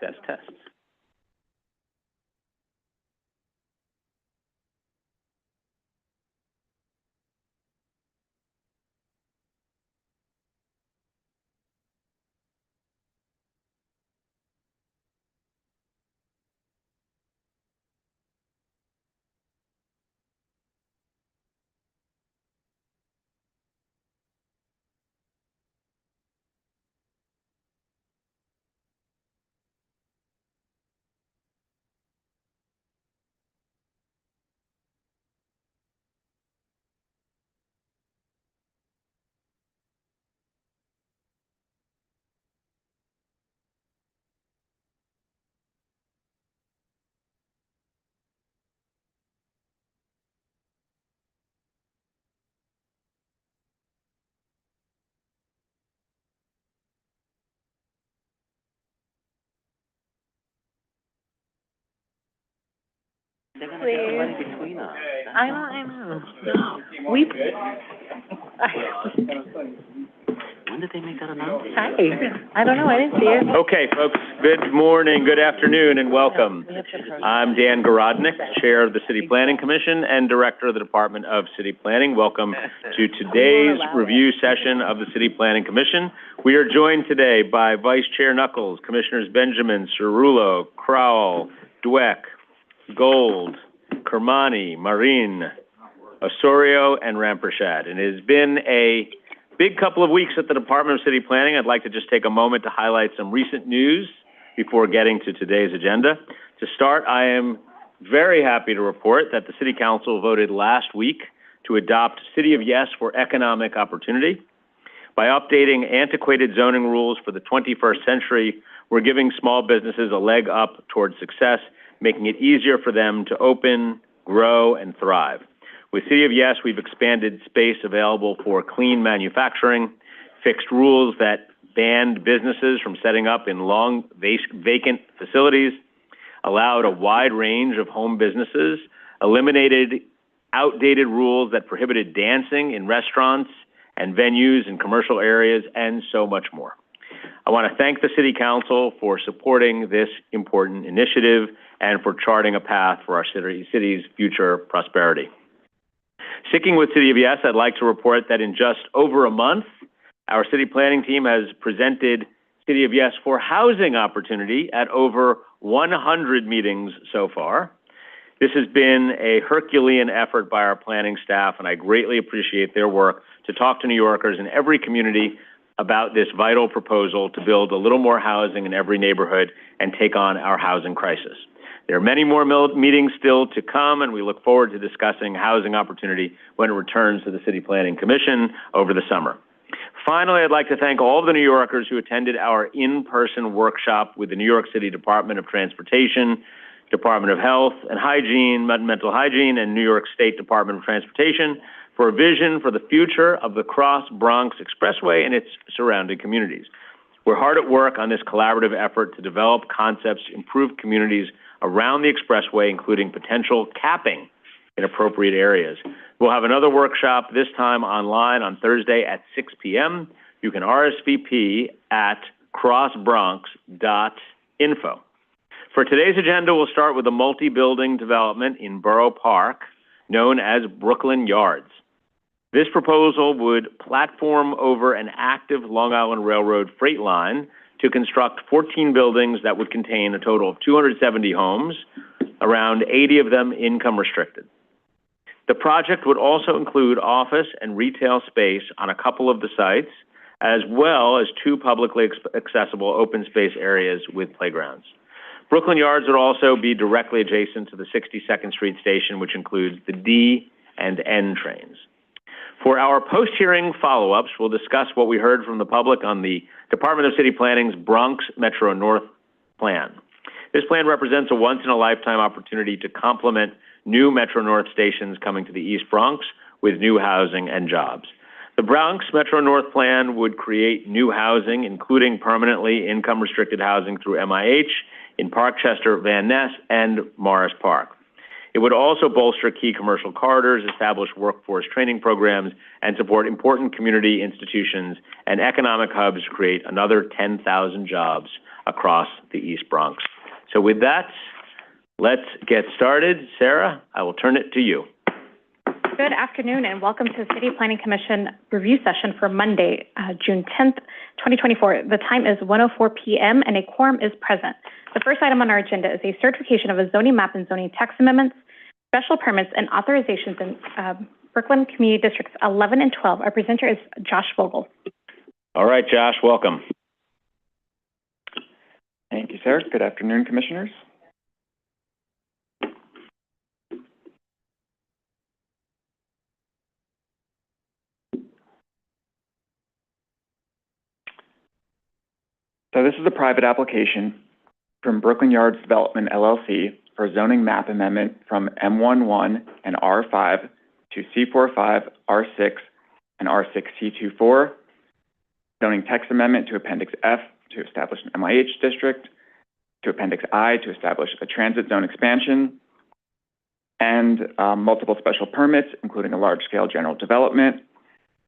Test, test. They're going to get the money between us. I know. No. We... When did they make that announcement? Hi. I don't know. I didn't see it. Okay, folks. Good morning, good afternoon, and welcome. I'm Dan Garodnick, Chair of the City Planning Commission and Director of the Department of City Planning. Welcome to today's review session of the City Planning Commission. We are joined today by Vice Chair Knuckles, Commissioners Benjamin, Cerullo, Crowell, Dweck, Gold, Kermani, Marin, Osorio, and Ramprashad. And it has been a big couple of weeks at the Department of City Planning. I'd like to just take a moment to highlight some recent news before getting to today's agenda. To start, I am very happy to report that the City Council voted last week to adopt City of Yes for Economic Opportunity. By updating antiquated zoning rules for the 21st century, we're giving small businesses a leg up towards success, making it easier for them to open, grow, and thrive. With City of Yes, we've expanded space available for clean manufacturing, fixed rules that banned businesses from setting up in long vacant facilities, allowed a wide range of home businesses, eliminated outdated rules that prohibited dancing in restaurants and venues in commercial areas, and so much more. I want to thank the City Council for supporting this important initiative and for charting a path for our city's future prosperity. Sticking with City of Yes, I'd like to report that in just over a month, our city planning team has presented City of Yes for housing opportunity at over 100 meetings so far. This has been a Herculean effort by our planning staff, and I greatly appreciate their work to talk to New Yorkers in every community about this vital proposal to build a little more housing in every neighborhood and take on our housing crisis. There are many more meetings still to come, and we look forward to discussing housing opportunity when it returns to the City Planning Commission over the summer. Finally, I'd like to thank all of the New Yorkers who attended our in-person workshop with the New York City Department of Transportation, Department of Health and Hygiene, Mental Hygiene, and New York State Department of Transportation for a vision for the future of the Cross Bronx Expressway and its surrounding communities. We're hard at work on this collaborative effort to develop concepts to improve communities around the expressway, including potential capping in appropriate areas. We'll have another workshop, this time online on Thursday at 6 p.m. You can RSVP at crossbronx.info. For today's agenda, we'll start with a multi-building development in Borough Park known as Brooklyn Yards. This proposal would platform over an active Long Island Railroad freight line to construct 14 buildings that would contain a total of 270 homes, around 80 of them income restricted. The project would also include office and retail space on a couple of the sites, as well as 2 publicly accessible open space areas with playgrounds. Brooklyn Yards would also be directly adjacent to the 62nd Street station, which includes the D and N trains. For our post-hearing follow-ups, we'll discuss what we heard from the public on the Department of City Planning's Bronx Metro North plan. This plan represents a once-in-a-lifetime opportunity to complement new Metro North stations coming to the East Bronx with new housing and jobs. The Bronx Metro North plan would create new housing, including permanently income-restricted housing through MIH in Parkchester, Van Ness, and Morris Park. It would also bolster key commercial corridors, establish workforce training programs, and support important community institutions and economic hubs to create another 10,000 jobs across the East Bronx. So with that, let's get started. Sarah, I will turn it to you. Good afternoon and welcome to the City Planning Commission Review Session for Monday, June 10th, 2024. The time is 1:04 p.m. and a quorum is present. The first item on our agenda is a certification of a zoning map and zoning text amendments, special permits, and authorizations in Brooklyn Community Districts 11 and 12. Our presenter is Josh Vogel. All right, Josh, welcome. Thank you, Sarah. Good afternoon, Commissioners. So this is a private application from Brooklyn Yards Development, LLC, for a zoning map amendment from M11 and R5 to C45, R6, and R6C24, zoning text amendment to Appendix F to establish an MIH district, to Appendix I to establish a transit zone expansion, and multiple special permits, including a large-scale general development,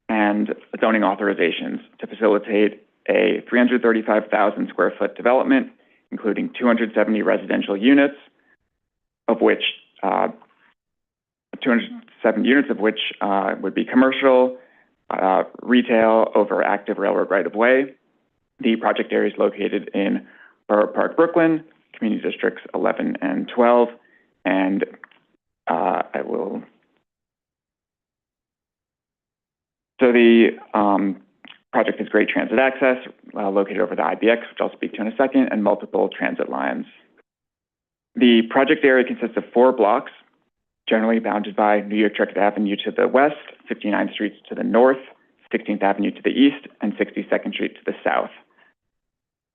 and zoning authorizations to facilitate a 335,000 square foot development, including 270 residential units, of which 207 units of which would be commercial, retail over active railroad right-of-way. The project area is located in Borough Park, Brooklyn, Community Districts 11 and 12, and So the project has great transit access, located over the IBX, which I'll speak to in a second, and multiple transit lines. The project area consists of 4 blocks, generally bounded by New York Tractor Avenue to the west, 59th Street to the north, 16th Avenue to the east, and 62nd Street to the south.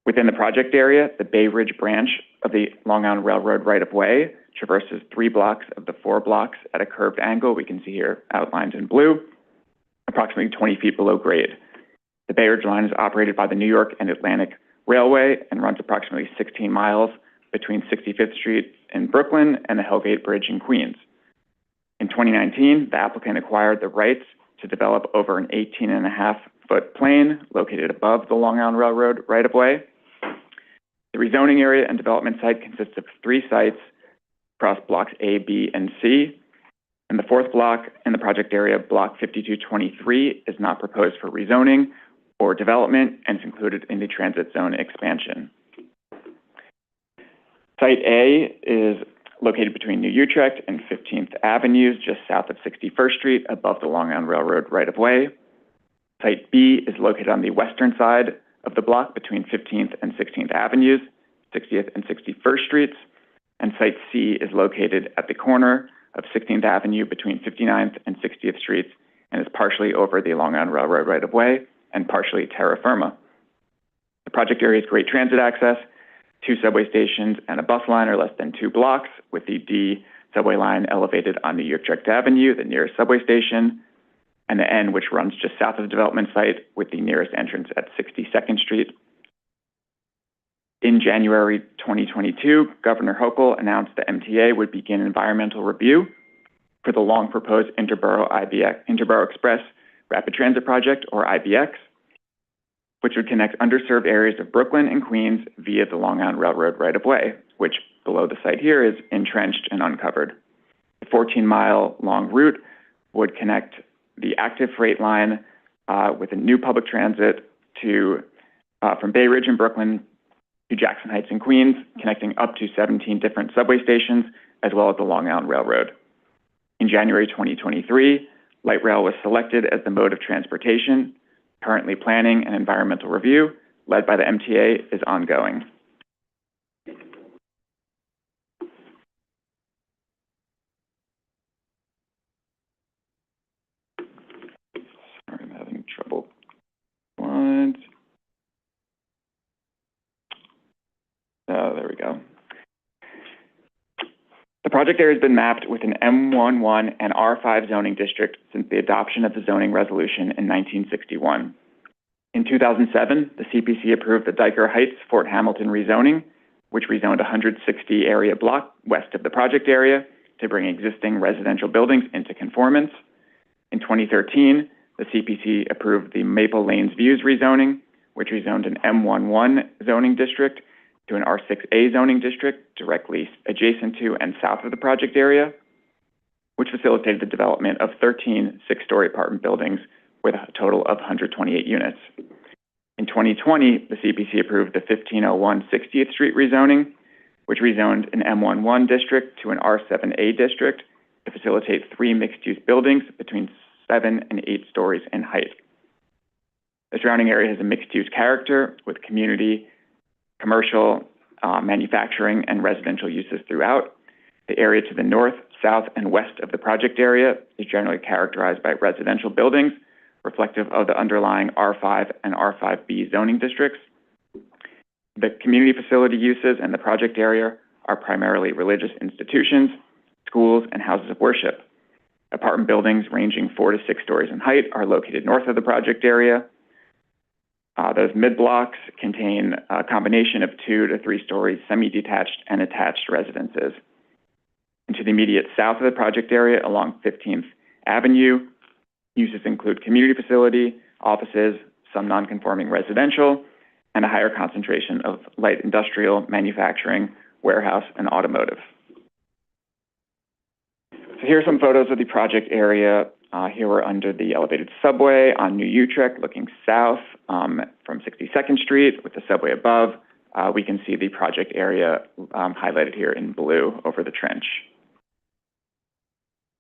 Within the project area, the Bay Ridge branch of the Long Island Railroad right-of-way traverses 3 blocks of the 4 blocks at a curved angle, we can see here outlined in blue, approximately 20 feet below grade. The Bay Ridge line is operated by the New York and Atlantic Railway and runs approximately 16 miles between 65th Street in Brooklyn and the Hellgate Bridge in Queens. In 2019, the applicant acquired the rights to develop over an 18.5-foot plane located above the Long Island Railroad right-of-way. The rezoning area and development site consists of 3 sites across blocks A, B, and C. And the 4th block in the project area, block 5223, is not proposed for rezoning or development and is included in the transit zone expansion. Site A is located between New Utrecht and 15th Avenues, just south of 61st Street, above the Long Island Railroad right-of-way. Site B is located on the western side of the block between 15th and 16th Avenues, 60th and 61st Streets. And Site C is located at the corner of 16th Avenue between 59th and 60th Streets and is partially over the Long Island Railroad right-of-way and partially terra firma. The project area has great transit access. 2 subway stations and a bus line are less than 2 blocks, with the D subway line elevated on New York Tractor Avenue, the nearest subway station, and the N, which runs just south of the development site, with the nearest entrance at 62nd Street. In January 2022, Governor Hochul announced the MTA would begin environmental review for the long-proposed Interborough Express Rapid Transit Project, or IBX, which would connect underserved areas of Brooklyn and Queens via the Long Island Railroad right-of-way, which below the site here is entrenched and uncovered. The 14-mile-long route would connect the active freight line with a new public transit from Bay Ridge in Brooklyn to Jackson Heights in Queens, connecting up to 17 different subway stations, as well as the Long Island Railroad. In January 2023, light rail was selected as the mode of transportation. Currently planning an environmental review, led by the MTA, is ongoing. Sorry, I'm having trouble. There we go. The project area has been mapped with an M11 and R5 zoning district since the adoption of the zoning resolution in 1961. In 2007, the CPC approved the Dyker Heights Fort Hamilton rezoning, which rezoned 160 area block west of the project area to bring existing residential buildings into conformance. In 2013, the CPC approved the Maple Lanes Views rezoning, which rezoned an M11 zoning district to an R6A zoning district directly adjacent to and south of the project area, which facilitated the development of 13 six-story apartment buildings with a total of 128 units. In 2020, the CPC approved the 1501 60th Street rezoning, which rezoned an M11 district to an R7A district to facilitate 3 mixed-use buildings between 7 and 8 stories in height. The surrounding area has a mixed-use character with community, commercial, manufacturing, and residential uses throughout. The area to the north, south, and west of the project area is generally characterized by residential buildings reflective of the underlying R5 and R5B zoning districts. The community facility uses in the project area are primarily religious institutions, schools, and houses of worship. Apartment buildings ranging 4 to 6 stories in height are located north of the project area. Those mid-blocks contain a combination of 2 to 3 story semi-detached and attached residences. And to the immediate south of the project area along 15th Avenue, uses include community facility, offices, some non-conforming residential, and a higher concentration of light industrial, manufacturing, warehouse, and automotive. So here are some photos of the project area. Here we're under the elevated subway on New Utrecht, looking south from 62nd Street with the subway above. We can see the project area highlighted here in blue over the trench.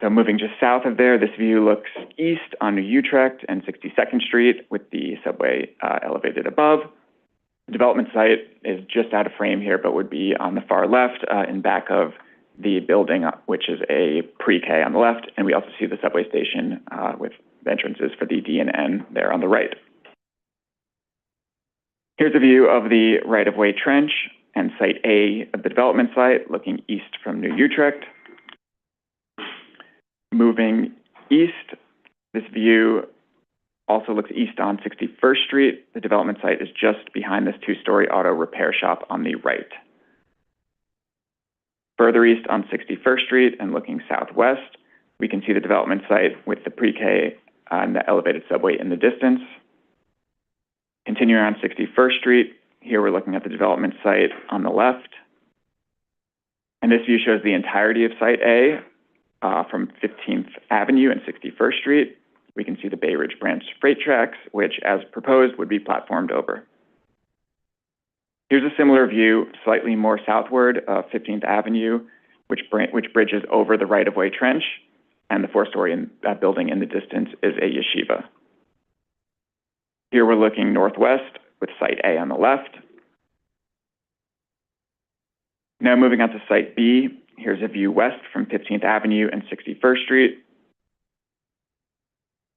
So moving just south of there, this view looks east on New Utrecht and 62nd Street with the subway elevated above. The development site is just out of frame here, but would be on the far left in back of the building, which is a pre-K on the left, and we also see the subway station with entrances for the D and N there on the right. Here's a view of the right-of-way trench and Site A of the development site, looking east from New Utrecht. Moving east, this view also looks east on 61st Street. The development site is just behind this 2-story auto repair shop on the right. Further east on 61st Street and looking southwest, we can see the development site with the pre-K and the elevated subway in the distance. Continuing on 61st Street, here we're looking at the development site on the left. And this view shows the entirety of Site A from 15th Avenue and 61st Street. We can see the Bay Ridge Branch freight tracks, which, as proposed, would be platformed over. Here's a similar view, slightly more southward of 15th Avenue, which bridges over the right-of-way trench, and the 4-story building in the distance is a yeshiva. Here we're looking northwest with Site A on the left. Now moving on to Site B, here's a view west from 15th Avenue and 61st Street.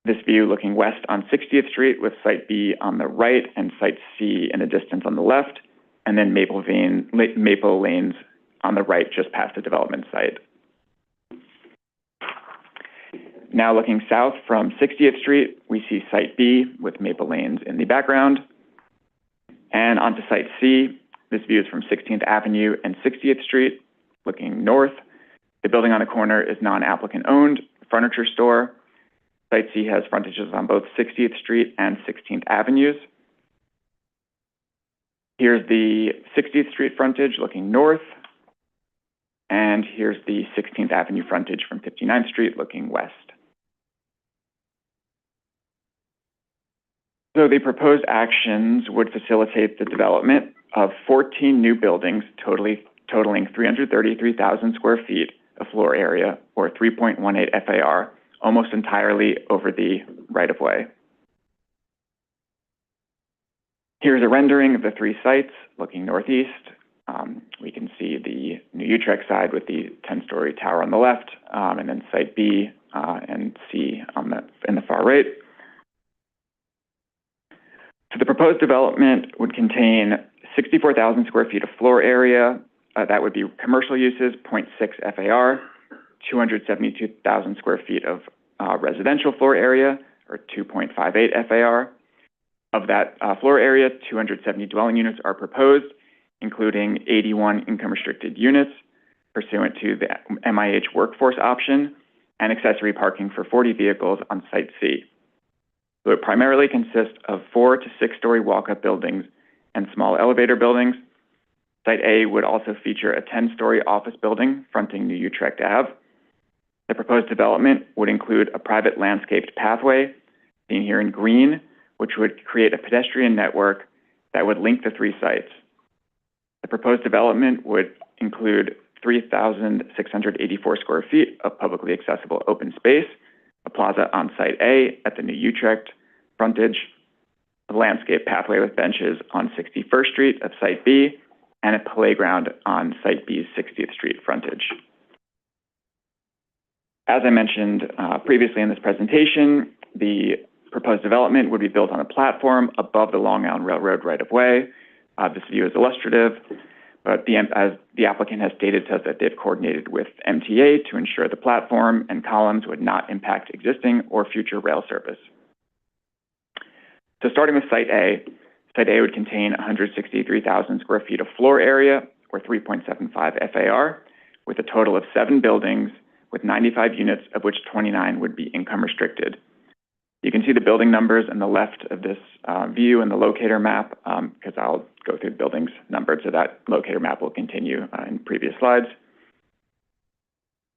This view looking west on 60th Street with Site B on the right and Site C in the distance on the left, and then Maple Lanes on the right just past the development site. Now looking south from 60th Street, we see Site B with Maple Lanes in the background. And onto Site C, this view is from 16th Avenue and 60th Street, looking north. The building on the corner is non-applicant owned, furniture store. Site C has frontages on both 60th Street and 16th Avenues. Here's the 60th Street frontage looking north. And here's the 16th Avenue frontage from 59th Street looking west. So the proposed actions would facilitate the development of 14 new buildings totaling 333,000 square feet of floor area, or 3.18 FAR, almost entirely over the right-of-way. Here's a rendering of the 3 sites looking northeast. We can see the New Utrecht side with the 10-story tower on the left, and then Site B and C in the far right. So the proposed development would contain 64,000 square feet of floor area. That would be commercial uses, 0.6 FAR, 272,000 square feet of residential floor area, or 2.58 FAR. Of that floor area, 270 dwelling units are proposed, including 81 income-restricted units, pursuant to the MIH workforce option, and accessory parking for 40 vehicles on Site C. So it primarily consists of 4 to 6-story walk-up buildings and small elevator buildings. Site A would also feature a 10-story office building fronting New Utrecht Ave. The proposed development would include a private landscaped pathway, seen here in green, which would create a pedestrian network that would link the 3 sites. The proposed development would include 3,684 square feet of publicly accessible open space, a plaza on Site A at the New Utrecht frontage, a landscape pathway with benches on 61st Street of Site B, and a playground on Site B's 60th Street frontage. As I mentioned previously in this presentation, the proposed development would be built on a platform above the Long Island Railroad right-of-way. This view is illustrative, but as the applicant has stated to us that they've coordinated with MTA to ensure the platform and columns would not impact existing or future rail service. So starting with Site A would contain 163,000 square feet of floor area, or 3.75 FAR, with a total of 7 buildings with 95 units, of which 29 would be income restricted. You can see the building numbers on the left of this view in the locator map, because I'll go through the buildings numbered, so that locator map will continue in previous slides.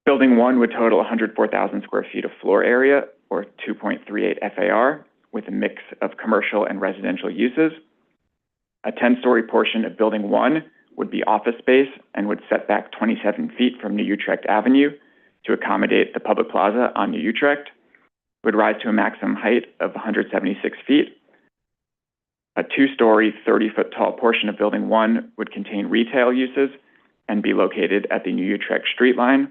Building 1 would total 104,000 square feet of floor area, or 2.38 FAR, with a mix of commercial and residential uses. A 10-story portion of Building 1 would be office space and would set back 27 feet from New Utrecht Avenue to accommodate the public plaza on New Utrecht. It would rise to a maximum height of 176 feet. A 2-story, 30-foot tall portion of Building 1 would contain retail uses and be located at the New Utrecht street line.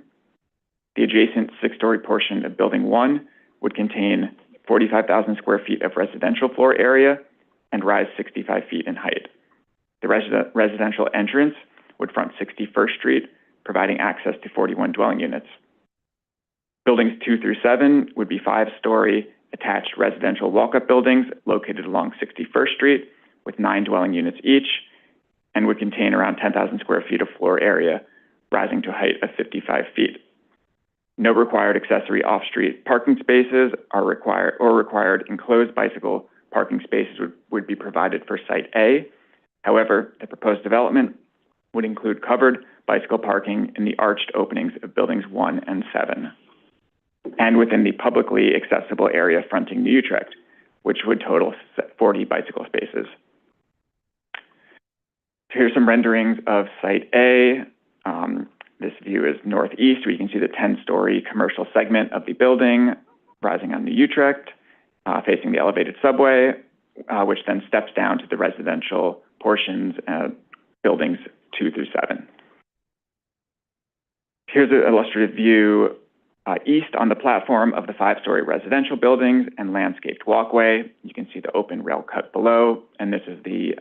The adjacent 6-story portion of Building 1 would contain 45,000 square feet of residential floor area and rise 65 feet in height. The residential entrance would front 61st Street, providing access to 41 dwelling units. Buildings 2 through 7 would be 5-story attached residential walk-up buildings located along 61st Street with 9 dwelling units each, and would contain around 10,000 square feet of floor area, rising to a height of 55 feet. No required accessory off-street parking spaces are required enclosed bicycle parking spaces would be provided for Site A. However, the proposed development would include covered bicycle parking in the arched openings of Buildings 1 and 7, and within the publicly accessible area fronting New Utrecht, which would total 40 bicycle spaces. Here's some renderings of Site A. This view is northeast, where you can see the 10-story commercial segment of the building rising on New Utrecht, facing the elevated subway, which then steps down to the residential portions, buildings 2 through 7. Here's an illustrative view east on the platform of the 5-story residential buildings and landscaped walkway. You can see the open rail cut below, and this is the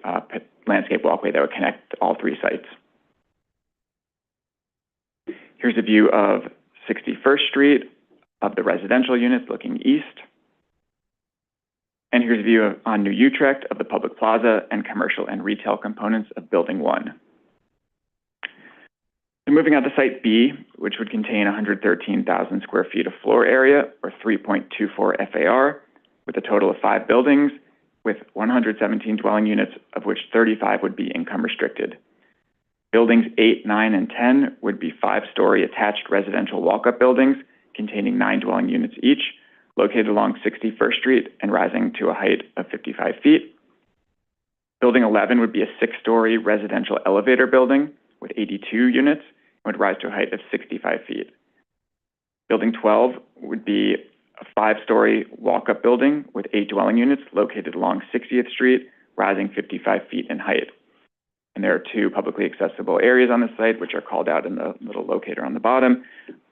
landscape walkway that would connect all 3 sites. Here's a view of 61st Street of the residential units looking east. And here's a view on New Utrecht of the public plaza and commercial and retail components of Building 1. So moving on to Site B, which would contain 113,000 square feet of floor area, or 3.24 FAR, with a total of 5 buildings, with 117 dwelling units, of which 35 would be income restricted. Buildings 8, 9, and 10 would be 5-story attached residential walk-up buildings containing 9 dwelling units each, located along 61st Street and rising to a height of 55 feet. Building 11 would be a 6-story residential elevator building with 82 units and would rise to a height of 65 feet. Building 12 would be a 5-story walk-up building with 8 dwelling units located along 60th Street, rising 55 feet in height. And there are 2 publicly accessible areas on the site, which are called out in the little locator on the bottom.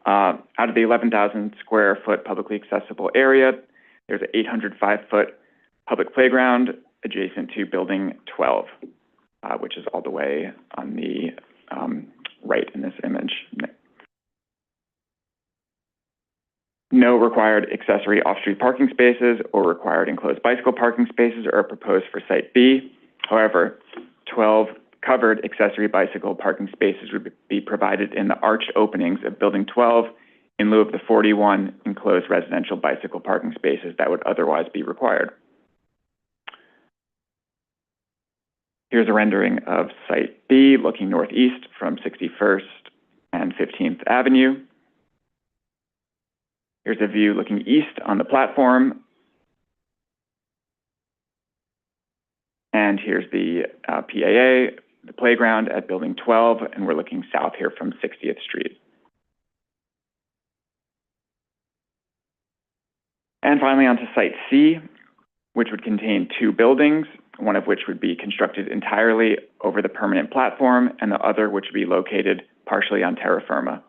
Out of the 11,000 square foot publicly accessible area, there's an 805-foot public playground adjacent to Building 12, which is all the way on the right in this image. No required accessory off-street parking spaces or required enclosed bicycle parking spaces are proposed for Site B. However, 12 covered accessory bicycle parking spaces would be provided in the arched openings of Building 12 in lieu of the 41 enclosed residential bicycle parking spaces that would otherwise be required. Here's a rendering of Site B looking northeast from 61st and 15th Avenue. Here's a view looking east on the platform. And here's the PAA, the playground at Building 12, and we're looking south here from 60th Street. And finally onto Site C, which would contain two buildings, one of which would be constructed entirely over the permanent platform, and the other which would be located partially on terra firma.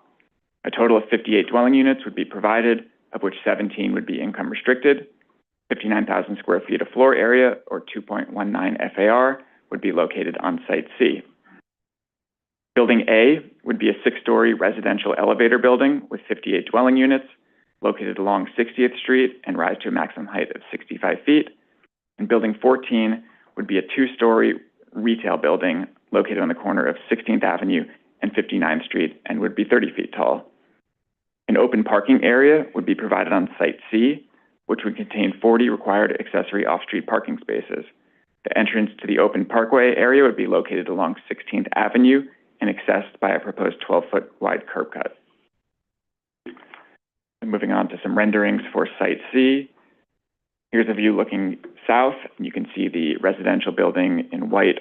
A total of 58 dwelling units would be provided, of which 17 would be income restricted. 59,000 square feet of floor area, or 2.19 FAR, would be located on Site C. Building A would be a 6-story residential elevator building with 58 dwelling units, located along 60th Street and rise to a maximum height of 65 feet. And Building 14 would be a 2-story retail building located on the corner of 16th Avenue and 59th Street and would be 30 feet tall. An open parking area would be provided on Site C, which would contain 40 required accessory off-street parking spaces. The entrance to the open parkway area would be located along 16th Avenue and accessed by a proposed 12-foot wide curb cut. And moving on to some renderings for Site C. Here's a view looking south. You can see the residential building in white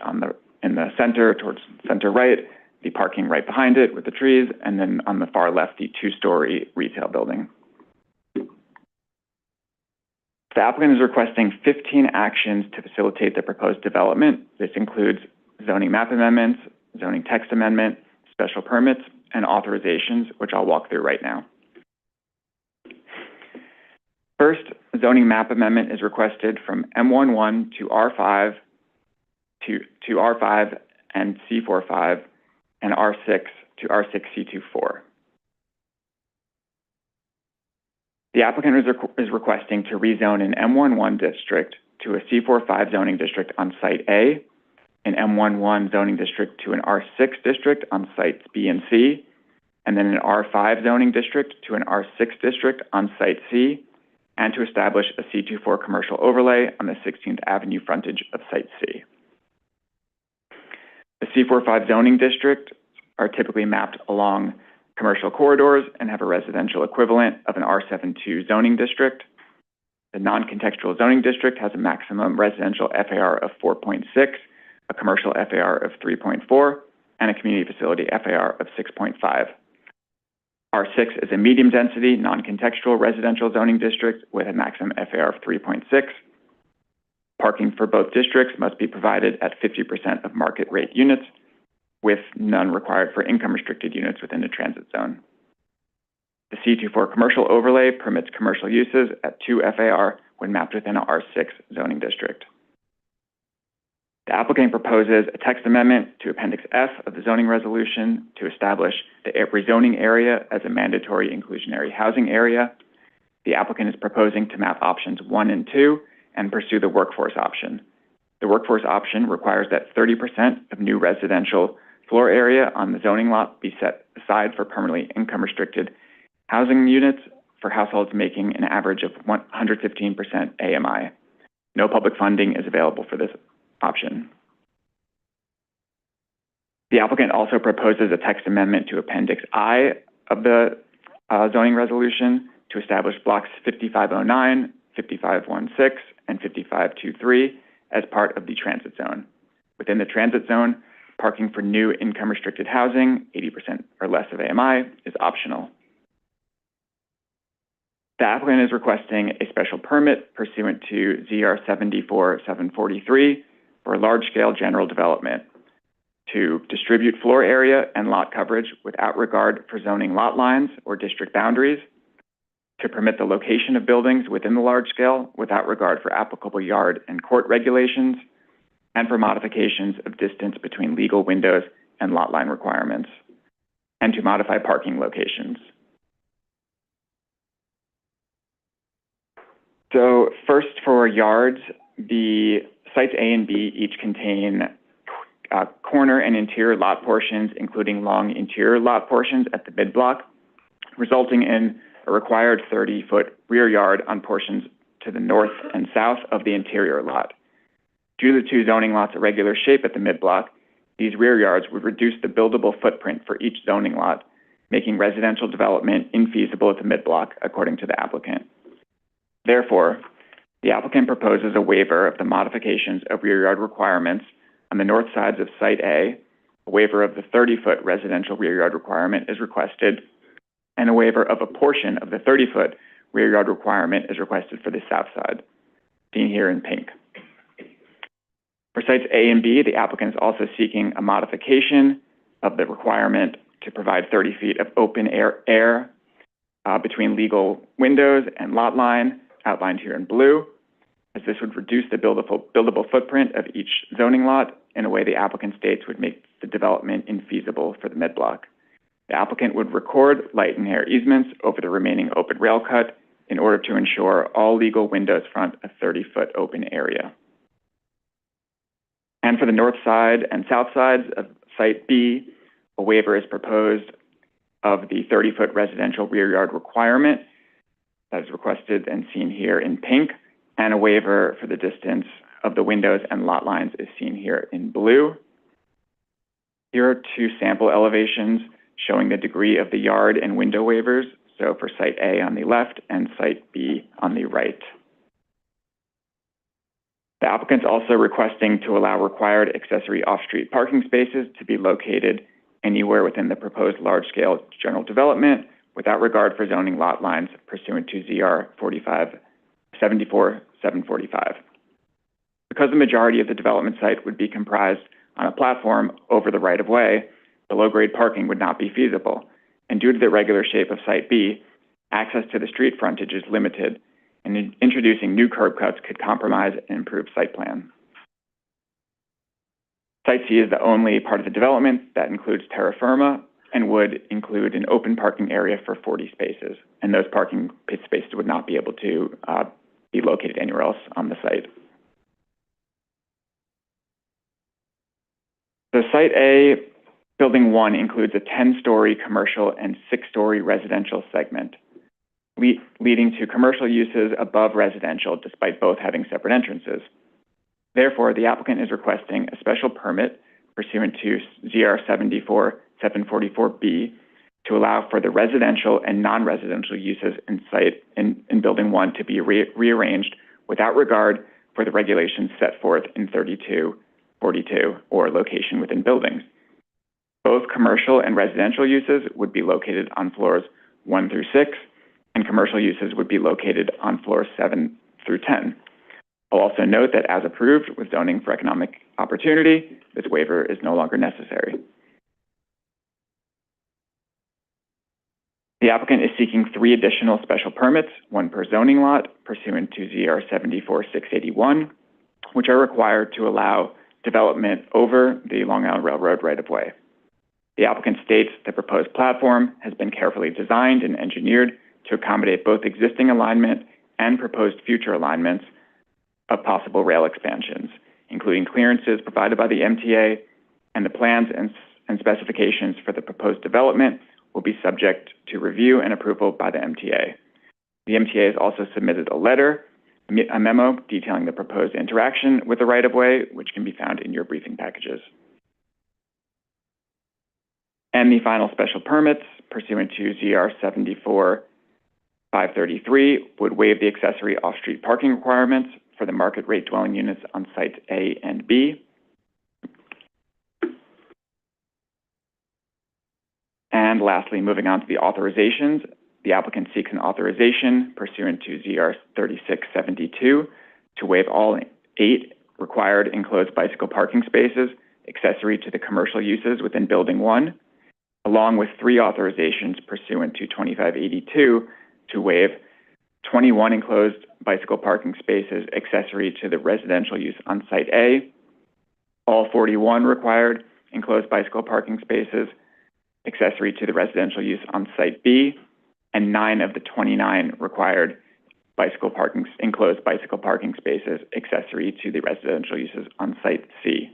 in the center, towards center right, the parking right behind it with the trees, and then on the far left, the 2-story retail building. The applicant is requesting 15 actions to facilitate the proposed development. This includes zoning map amendments, zoning text amendment, special permits, and authorizations, which I'll walk through right now. First, zoning map amendment is requested from M11 to R5 to R5 and C45 and R6 to R6C24. The applicant is requesting to rezone an M11 district to a C45 zoning district on Site A, an M11 zoning district to an R6 district on Sites B and C, and then an R5 zoning district to an R6 district on Site C, and to establish a C24 commercial overlay on the 16th Avenue frontage of Site C. The C45 zoning districts are typically mapped along commercial corridors and have a residential equivalent of an R72 zoning district. The non-contextual zoning district has a maximum residential FAR of 4.6, a commercial FAR of 3.4, and a community facility FAR of 6.5. R6 is a medium-density, non-contextual residential zoning district with a maximum FAR of 3.6. Parking for both districts must be provided at 50% of market rate units, with none required for income-restricted units within the transit zone. The C24 commercial overlay permits commercial uses at 2 FAR when mapped within an R6 zoning district. The applicant proposes a text amendment to Appendix F of the zoning resolution to establish the rezoning area as a mandatory inclusionary housing area. The applicant is proposing to map options 1 and 2 and pursue the workforce option. The workforce option requires that 30% of new residential floor area on the zoning lot be set aside for permanently income-restricted housing units for households making an average of 115% AMI. No public funding is available for this option. The applicant also proposes a text amendment to Appendix I of the zoning resolution to establish blocks 5509, 5516, and 5523 as part of the transit zone. Within the transit zone, parking for new income-restricted housing, 80% or less of AMI, is optional. The applicant is requesting a special permit pursuant to ZR 74-743 for large-scale general development to distribute floor area and lot coverage without regard for zoning lot lines or district boundaries, to permit the location of buildings within the large scale without regard for applicable yard and court regulations, and for modifications of distance between legal windows and lot line requirements, and to modify parking locations. So first for yards, the sites A and B each contain corner and interior lot portions, including long interior lot portions at the mid-block, resulting in a required 30-foot rear yard on portions to the north and south of the interior lot. Due to the two zoning lots' irregular shape at the mid-block, these rear yards would reduce the buildable footprint for each zoning lot, making residential development infeasible at the mid-block, according to the applicant. Therefore, the applicant proposes a waiver of the modifications of rear yard requirements on the north sides of Site A. A waiver of the 30-foot residential rear yard requirement is requested, and a waiver of a portion of the 30-foot rear yard requirement is requested for the south side, seen here in pink. For sites A and B, the applicant is also seeking a modification of the requirement to provide 30 feet of open air between legal windows and lot line, outlined here in blue, as this would reduce the buildable footprint of each zoning lot in a way the applicant states would make the development infeasible for the mid-block. The applicant would record light and air easements over the remaining open rail cut in order to ensure all legal windows front a 30-foot open area. And for the north side and south sides of Site B, a waiver is proposed of the 30-foot residential rear yard requirement that is requested and seen here in pink, and a waiver for the distance of the windows and lot lines is seen here in blue. Here are two sample elevations showing the degree of the yard and window waivers, so for Site A on the left and Site B on the right. The applicant's also requesting to allow required accessory off-street parking spaces to be located anywhere within the proposed large-scale general development without regard for zoning lot lines pursuant to ZR 74745. Because the majority of the development site would be comprised on a platform over the right-of-way, below-grade parking would not be feasible, and due to the irregular shape of Site B, access to the street frontage is limited, and introducing new curb cuts could compromise an improved site plan. Site C is the only part of the development that includes terra firma and would include an open parking area for 40 spaces, and those parking spaces would not be able to be located anywhere else on the site. So Site A, Building 1 includes a 10-story commercial and 6-story residential segment, leading to commercial uses above residential despite both having separate entrances. Therefore, the applicant is requesting a special permit pursuant to ZR 74744B to allow for the residential and non-residential uses in Building 1 to be rearranged without regard for the regulations set forth in 3242 or location within buildings. Both commercial and residential uses would be located on floors 1 through 6, and commercial uses would be located on floors 7 through 10. I'll also note that as approved with zoning for economic opportunity, this waiver is no longer necessary. The applicant is seeking 3 additional special permits, 1 per zoning lot, pursuant to ZR 74681, which are required to allow development over the Long Island Railroad right-of-way. The applicant states the proposed platform has been carefully designed and engineered to accommodate both existing alignment and proposed future alignments of possible rail expansions, including clearances provided by the MTA, and the plans and specifications for the proposed development will be subject to review and approval by the MTA. The MTA has also submitted a letter, a memo detailing the proposed interaction with the right-of-way, which can be found in your briefing packages. And the final special permits, pursuant to ZR 74533, would waive the accessory off-street parking requirements for the market rate dwelling units on sites A and B. And lastly, moving on to the authorizations, the applicant seeks an authorization pursuant to ZR 3672 to waive all 8 required enclosed bicycle parking spaces accessory to the commercial uses within Building 1, along with 3 authorizations pursuant to 2582 to waive 21 enclosed bicycle parking spaces accessory to the residential use on Site A, all 41 required enclosed bicycle parking spaces accessory to the residential use on Site B, and 9 of the 29 required enclosed bicycle parking spaces accessory to the residential uses on Site C.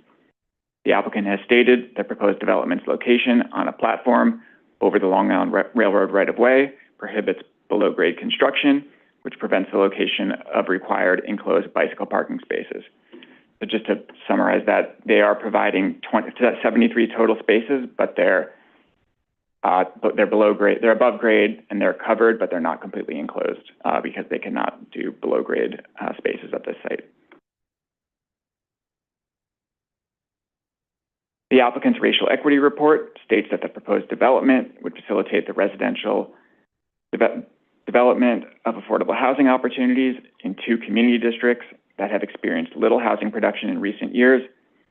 The applicant has stated the proposed development's location on a platform over the Long Island Railroad right-of-way prohibits below-grade construction, which prevents the location of required enclosed bicycle parking spaces. So just to summarize that, they are providing 73 total spaces, but they're below grade, they're above grade, and they're covered, but they're not completely enclosed because they cannot do below grade spaces at this site. The applicant's racial equity report states that the proposed development would facilitate the residential development of affordable housing opportunities in 2 community districts that have experienced little housing production in recent years,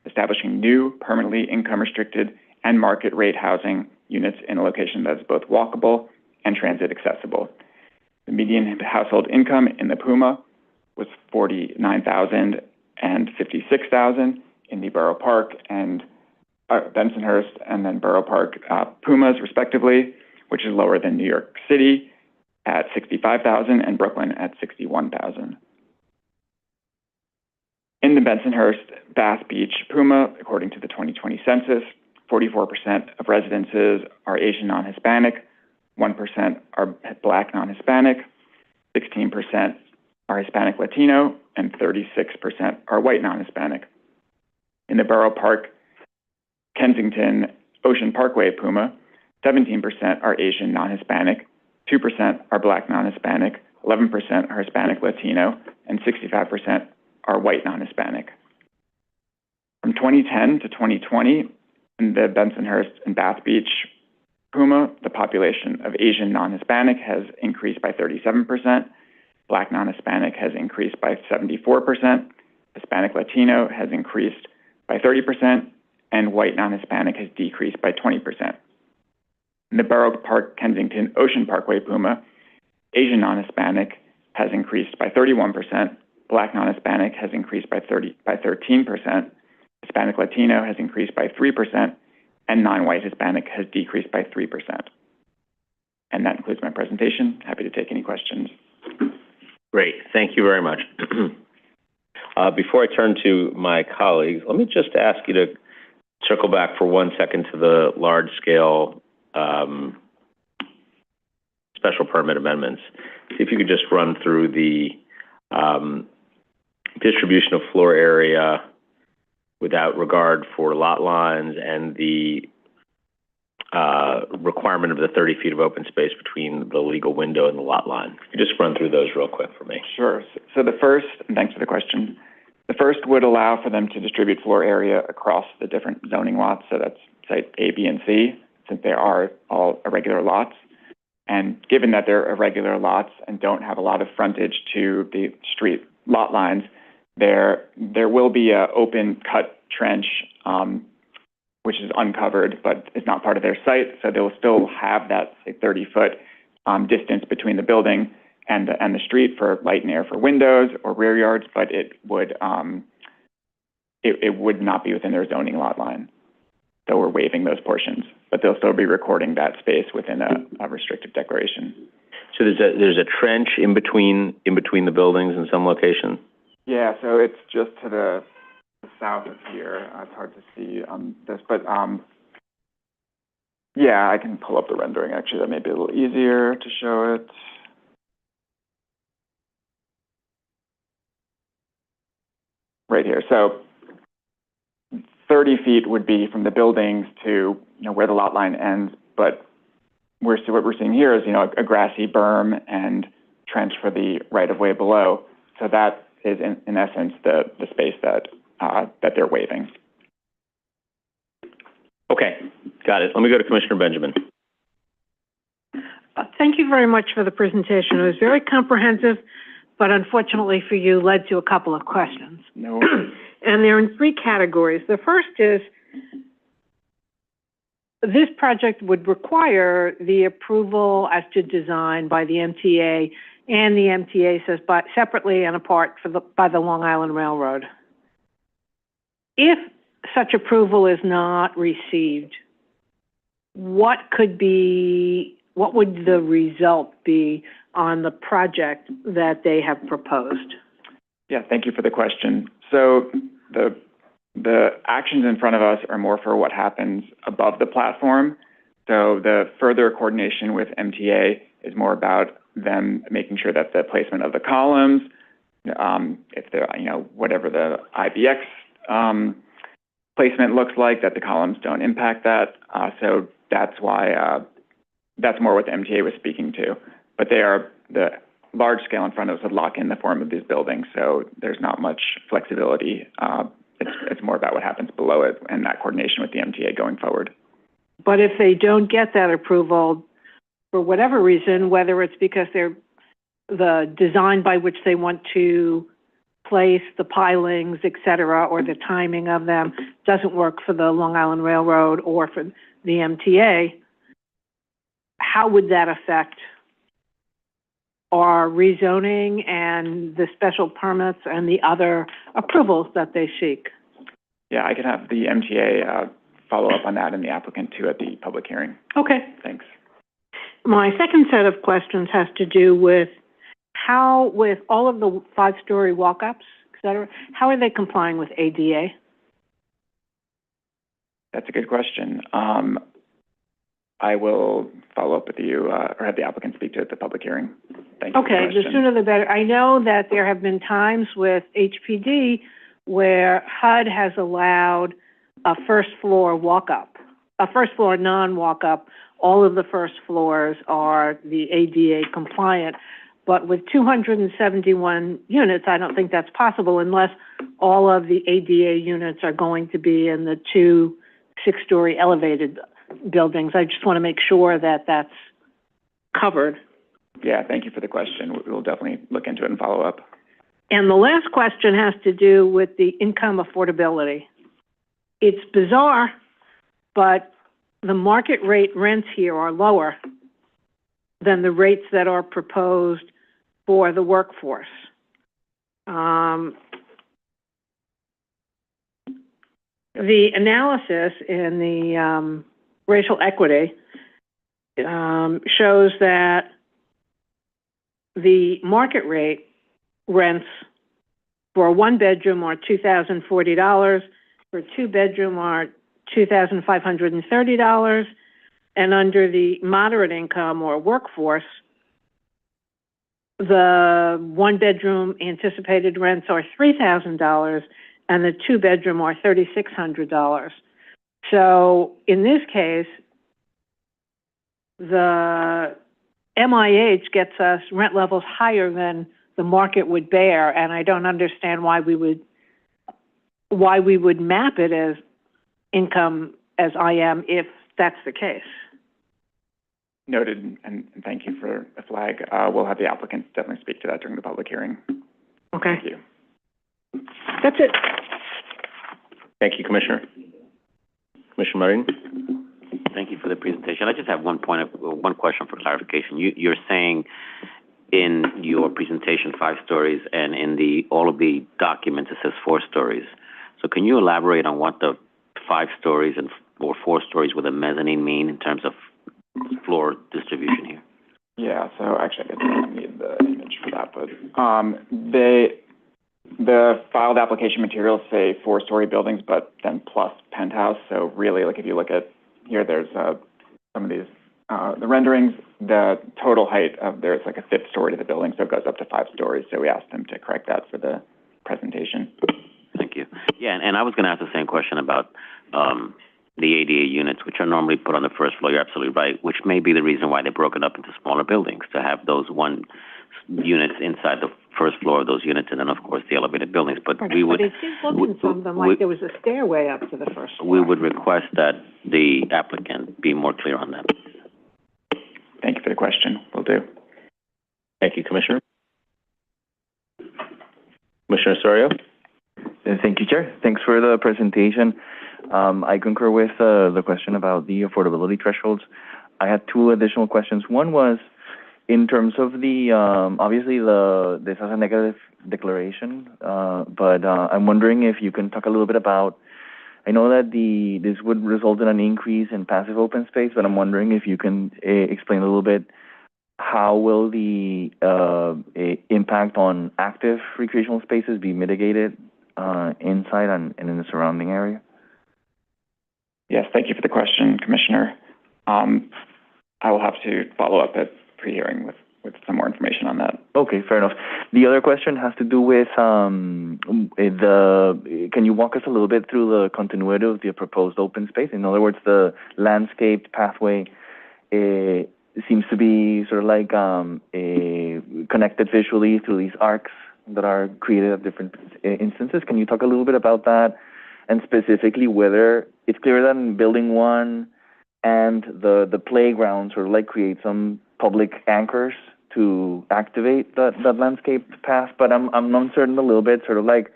establishing new permanently income-restricted and market-rate housing units in a location that is both walkable and transit accessible. The median household income in the Puma was $49,000 and $56,000 in the Borough Park and Bensonhurst and then Borough Park Pumas, respectively, which is lower than New York City at $65,000 and Brooklyn at $61,000. In the Bensonhurst Bath Beach Puma, according to the 2020 census, 44% of residences are Asian non-Hispanic, 1% are Black non-Hispanic, 16% are Hispanic Latino, and 36% are white non-Hispanic. In the Borough Park Kensington Ocean Parkway Puma, 17% are Asian non-Hispanic, 2% are Black non-Hispanic, 11% are Hispanic Latino, and 65% are white non-Hispanic. From 2010 to 2020, in the Bensonhurst and Bath Beach Puma, the population of Asian non-Hispanic has increased by 37%, Black non-Hispanic has increased by 74%, Hispanic Latino has increased by 30%, and white non-Hispanic has decreased by 20%. In the Borough Park Kensington Ocean Parkway Puma, Asian non-Hispanic has increased by 31%, Black non-Hispanic has increased by 13%, Hispanic Latino has increased by 3%, and non-white Hispanic has decreased by 3%. And that concludes my presentation. Happy to take any questions. Great, thank you very much. Before I turn to my colleagues, let me just ask you to circle back for 1 second to the large-scale special permit amendments. See if you could just run through the distribution of floor area without regard for lot lines and the requirement of the 30 feet of open space between the legal window and the lot line. Could you just run through those real quick for me? Sure. So the first, and thanks for the question, the first would allow for them to distribute floor area across the different zoning lots, so that's site A, B, and C, since they are all irregular lots. And given that they're irregular lots and don't have a lot of frontage to the street lot lines, there will be an open cut trench, which is uncovered, but it's not part of their site, so they will still have that, say, 30-foot distance between the building and the street for light and air for windows or rear yards, but it would not be within their zoning lot line. So we're waiving those portions, but they'll still be recording that space within a restrictive declaration. So there's a trench in between the buildings in some location? Yeah, so it's just to the south of here. It's hard to see this, but yeah, I can pull up the rendering. Actually, that may be a little easier to show it. Right here. So 30 feet would be from the buildings to where the lot line ends, but what we're seeing here is a grassy berm and trench for the right of way below. So that is in essence the space that they're waiving. Okay, got it. Let me go to Commissioner Benjamin. Thank you very much for the presentation. It was very comprehensive, but unfortunately for you, led to a couple of questions. No. And they're in 3 categories. The first is, this project would require the approval as to design by the MTA, and the MTA says separately and apart by the Long Island Railroad. If such approval is not received, what would the result be on the project that they have proposed? Yeah, thank you for the question. So the actions in front of us are more for what happens above the platform. So the further coordination with MTA is more about them making sure that the placement of the columns, if they're, whatever the IBX placement looks like, that the columns don't impact that. So that's why, that's more what the MTA was speaking to. But the large scale in front of us would lock in the form of these buildings, so there's not much flexibility. It's more about what happens below it and that coordination with the MTA going forward. But if they don't get that approval, for whatever reason, whether it's because the design by which they want to place the pilings, et cetera, or the timing of them doesn't work for the Long Island Railroad or for the MTA, how would that affect our rezoning and the special permits and the other approvals that they seek? Yeah, I could have the MTA follow up on that and the applicant too at the public hearing. Okay. Thanks. My second set of questions has to do with how, with all of the 5-story walk-ups, et cetera, how are they complying with ADA? That's a good question. I will follow up with you or have the applicant speak to it at the public hearing. Thank you. Okay, the sooner the better. I know that there have been times with HPD where HUD has allowed a first floor walk-up, a first floor non-walk-up. All of the first floors are the ADA compliant. But with 271 units, I don't think that's possible unless all of the ADA units are going to be in the 2 6-story elevated buildings. I just want to make sure that that's covered. Yeah, thank you for the question. We'll definitely look into it and follow up. And the last question has to do with the income affordability. It's bizarre, but the market rate rents here are lower than the rates that are proposed for the workforce. The analysis in the racial equity shows that the market rate rents for a 1-bedroom are $2,040, for a 2-bedroom are $2,530, and under the moderate income or workforce, the 1-bedroom anticipated rents are $3,000 and the 2-bedroom are $3,600. So in this case, the MIH gets us rent levels higher than the market would bear, and I don't understand why we would map it as income as IM if that's the case. Noted, and thank you for the flag. We'll have the applicant definitely speak to that during the public hearing. Okay. Thank you. That's it. Thank you, Commissioner. Commissioner Marin? Thank you for the presentation. I just have one question for clarification. You're saying in your presentation 5 stories, and in all of the documents it says 4 stories. So can you elaborate on what the 5 stories or 4 stories with a mezzanine mean in terms of floor distribution here? Yeah, so actually I don't need the image for that, but the filed application materials say 4-story buildings, but then plus penthouse. So really, like if you look at here, there's some of these, the renderings, the total height of there's like a 5th story to the building, so it goes up to 5 stories. So we asked them to correct that for the presentation. Thank you. Yeah, and I was going to ask the same question about the ADA units, which are normally put on the first floor. You're absolutely right, which may be the reason why they broke it up into smaller buildings, to have those 1 units inside the first floor of those units, and then, of course, the elevated buildings. But we would... But it seems looking from them like there was a stairway up to the first floor. We would request that the applicant be more clear on that. Thank you for the question. Will do. Thank you, Commissioner. Commissioner Osorio? Thank you, Chair. Thanks for the presentation. I concur with the question about the affordability thresholds. I had 2 additional questions. One was, in terms of the, obviously this has a negative declaration, but I'm wondering if you can talk a little bit about, I know that this would result in an increase in passive open space, but I'm wondering if you can explain a little bit how will the impact on active recreational spaces be mitigated inside and in the surrounding area? Yes, thank you for the question, Commissioner. I will have to follow up at pre-hearing with some more information on that. Okay, fair enough. The other question has to do with can you walk us a little bit through the continuity of the proposed open space? In other words, the landscaped pathway seems to be sort of like connected visually through these arcs that are created at different instances. Can you talk a little bit about that? And specifically whether it's clear that in building 1 and the playground sort of like create some public anchors to activate that landscape path, but I'm uncertain a little bit, sort of like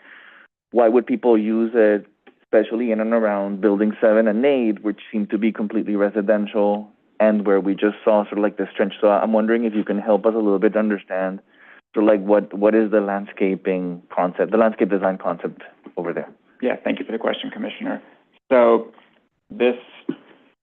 why would people use it, especially in and around building 7 and 8, which seem to be completely residential, and where we just saw sort of like this trench. So I'm wondering if you can help us a little bit understand sort of like what is the landscaping concept, the landscape design concept over there. Yeah, thank you for the question, Commissioner. So the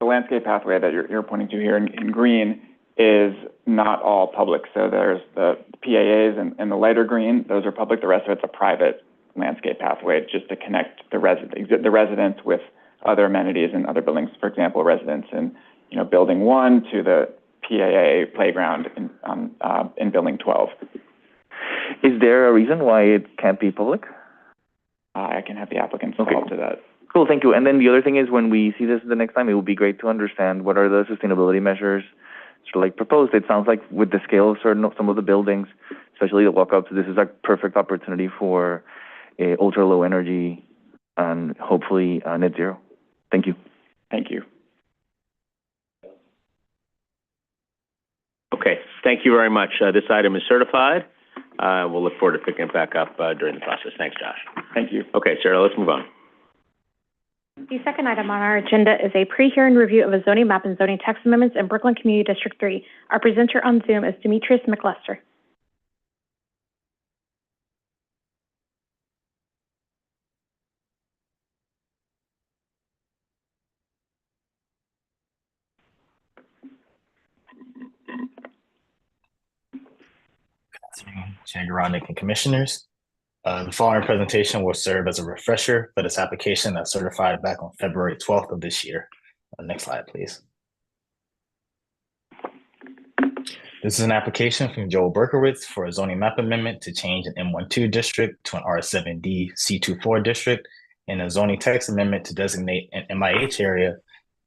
landscape pathway that you're pointing to here in green is not all public. So there's the PAAs and the lighter green, those are public. The rest of it's a private landscape pathway just to connect the residents with other amenities and other buildings. For example, residents in building 1 to the PAA playground in building 12. Is there a reason why it can't be public? I can have the applicants follow up to that. Cool, thank you. And then the other thing is, when we see this the next time, it would be great to understand what are the sustainability measures sort of like proposed. It sounds like with the scale of some of the buildings, especially the walkouts, this is a perfect opportunity for ultra low energy and hopefully net zero. Thank you. Thank you. Okay, thank you very much. This item is certified. We'll look forward to picking it back up during the process. Thanks, Josh. Thank you. Okay, Sarah, let's move on. The second item on our agenda is a pre-hearing review of a zoning map and zoning text amendments in Brooklyn Community District 3. Our presenter on Zoom is Demetrius McLester. Chair Uranic and Commissioners. The following presentation will serve as a refresher for this application that's certified back on February 12th of this year. Next slide, please. This is an application from Joel Berkowitz for a zoning map amendment to change an M12 district to an R7D C24 district, and a zoning text amendment to designate an MIH area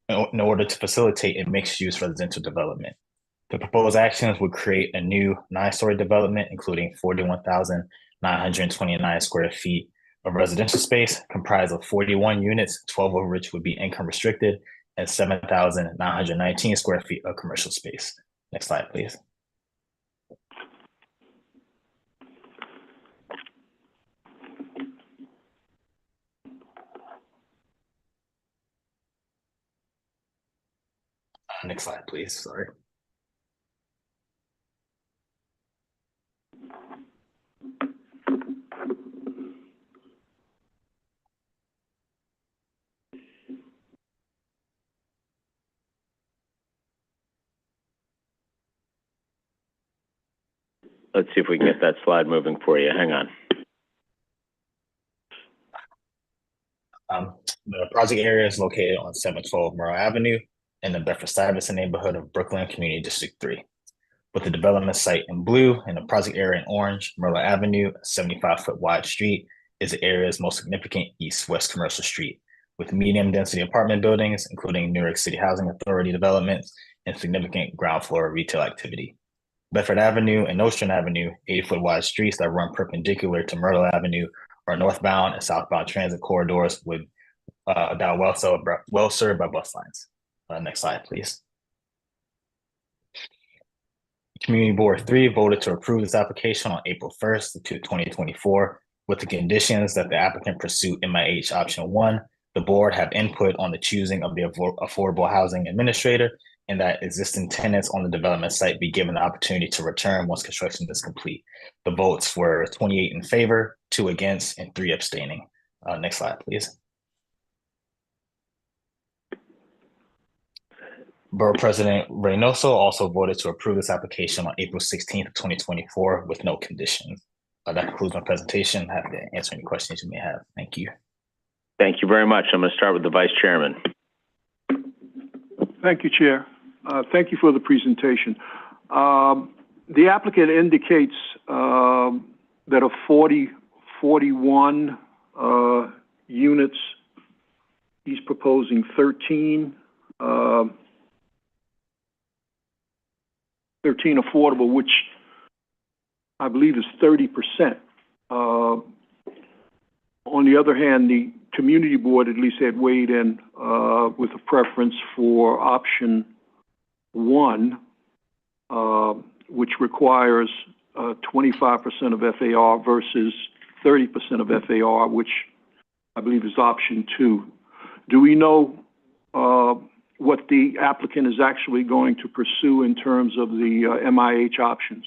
in order to facilitate a mixed-use residential development. The proposed actions would create a new 9-story development, including 41,929 square feet of residential space, comprised of 41 units, 12 of which would be income restricted, and 7,919 square feet of commercial space. Next slide, please. Next slide, please. Sorry. Let's see if we can get that slide moving for you. Hang on. The project area is located on 712 Murrow Avenue in the Bedford-Stuyvesant neighborhood of Brooklyn Community District 3. With the development site in blue and the project area in orange, Murrow Avenue, a 75-foot wide street, is the area's most significant east-west commercial street, with medium-density apartment buildings, including New York City Housing Authority developments, and significant ground floor retail activity. Bedford Avenue and Nostrand Avenue, 80-foot wide streets that run perpendicular to Myrtle Avenue, are northbound and southbound transit corridors that are well served by bus lines. Next slide, please. Community Board 3 voted to approve this application on April 1st, 2024, with the conditions that the applicant pursue MIH option 1, the board have input on the choosing of the affordable housing administrator, and that existing tenants on the development site be given the opportunity to return once construction is complete. The votes were 28 in favor, 2 against, and 3 abstaining. Next slide, please. Borough President Reynoso also voted to approve this application on April 16th, 2024, with no conditions. That concludes my presentation. Happy to answer any questions you may have. Thank you. Thank you very much. I'm going to start with the Vice Chairman. Thank you, Chair. Thank you for the presentation. The applicant indicates that of 41 units, he's proposing 13 affordable, which I believe is 30%. On the other hand, the community board at least had weighed in with a preference for option 1, which requires 25% of FAR versus 30% of FAR, which I believe is option 2. Do we know what the applicant is actually going to pursue in terms of the MIH options?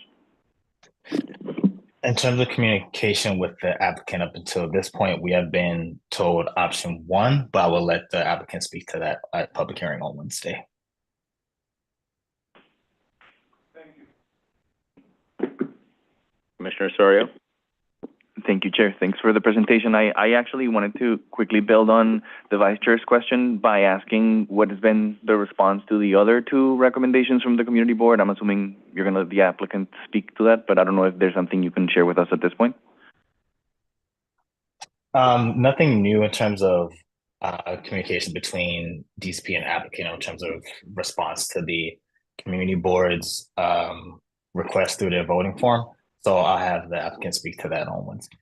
In terms of communication with the applicant up until this point, we have been told option 1, but I will let the applicant speak to that at public hearing on Wednesday. Thank you. Commissioner Osorio? Thank you, Chair. Thanks for the presentation. I actually wanted to quickly build on the Vice Chair's question by asking what has been the response to the other 2 recommendations from the Community Board. I'm assuming you're going to let the applicant speak to that, but I don't know if there's something you can share with us at this point. Nothing new in terms of communication between DCP and applicant in terms of response to the Community Board's request through their voting form. So I'll have the applicant speak to that on Wednesday.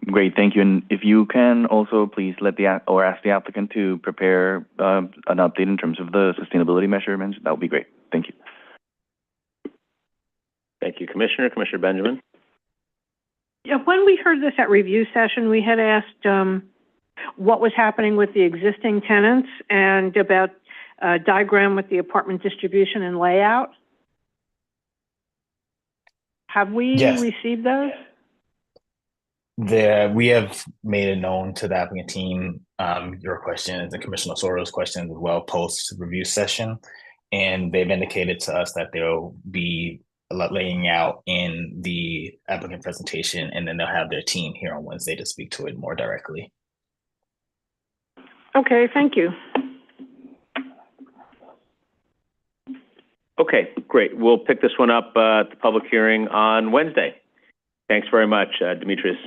Great, thank you. And if you can also please let ask the applicant to prepare an update in terms of the sustainability measurements, that would be great. Thank you. Thank you, Commissioner. Commissioner Benjamin? Yeah, when we heard this at review session, we had asked what was happening with the existing tenants and about a diagram with the apartment distribution and layout. Have we received those? We have made it known to the applicant team your questions and Commissioner Osorio's questions as well post review session, and they've indicated to us that they'll be laying out in the applicant presentation, and then they'll have their team here on Wednesday to speak to it more directly. Okay, thank you. Okay, great. We'll pick this one up at the public hearing on Wednesday. Thanks very much, Demetrius.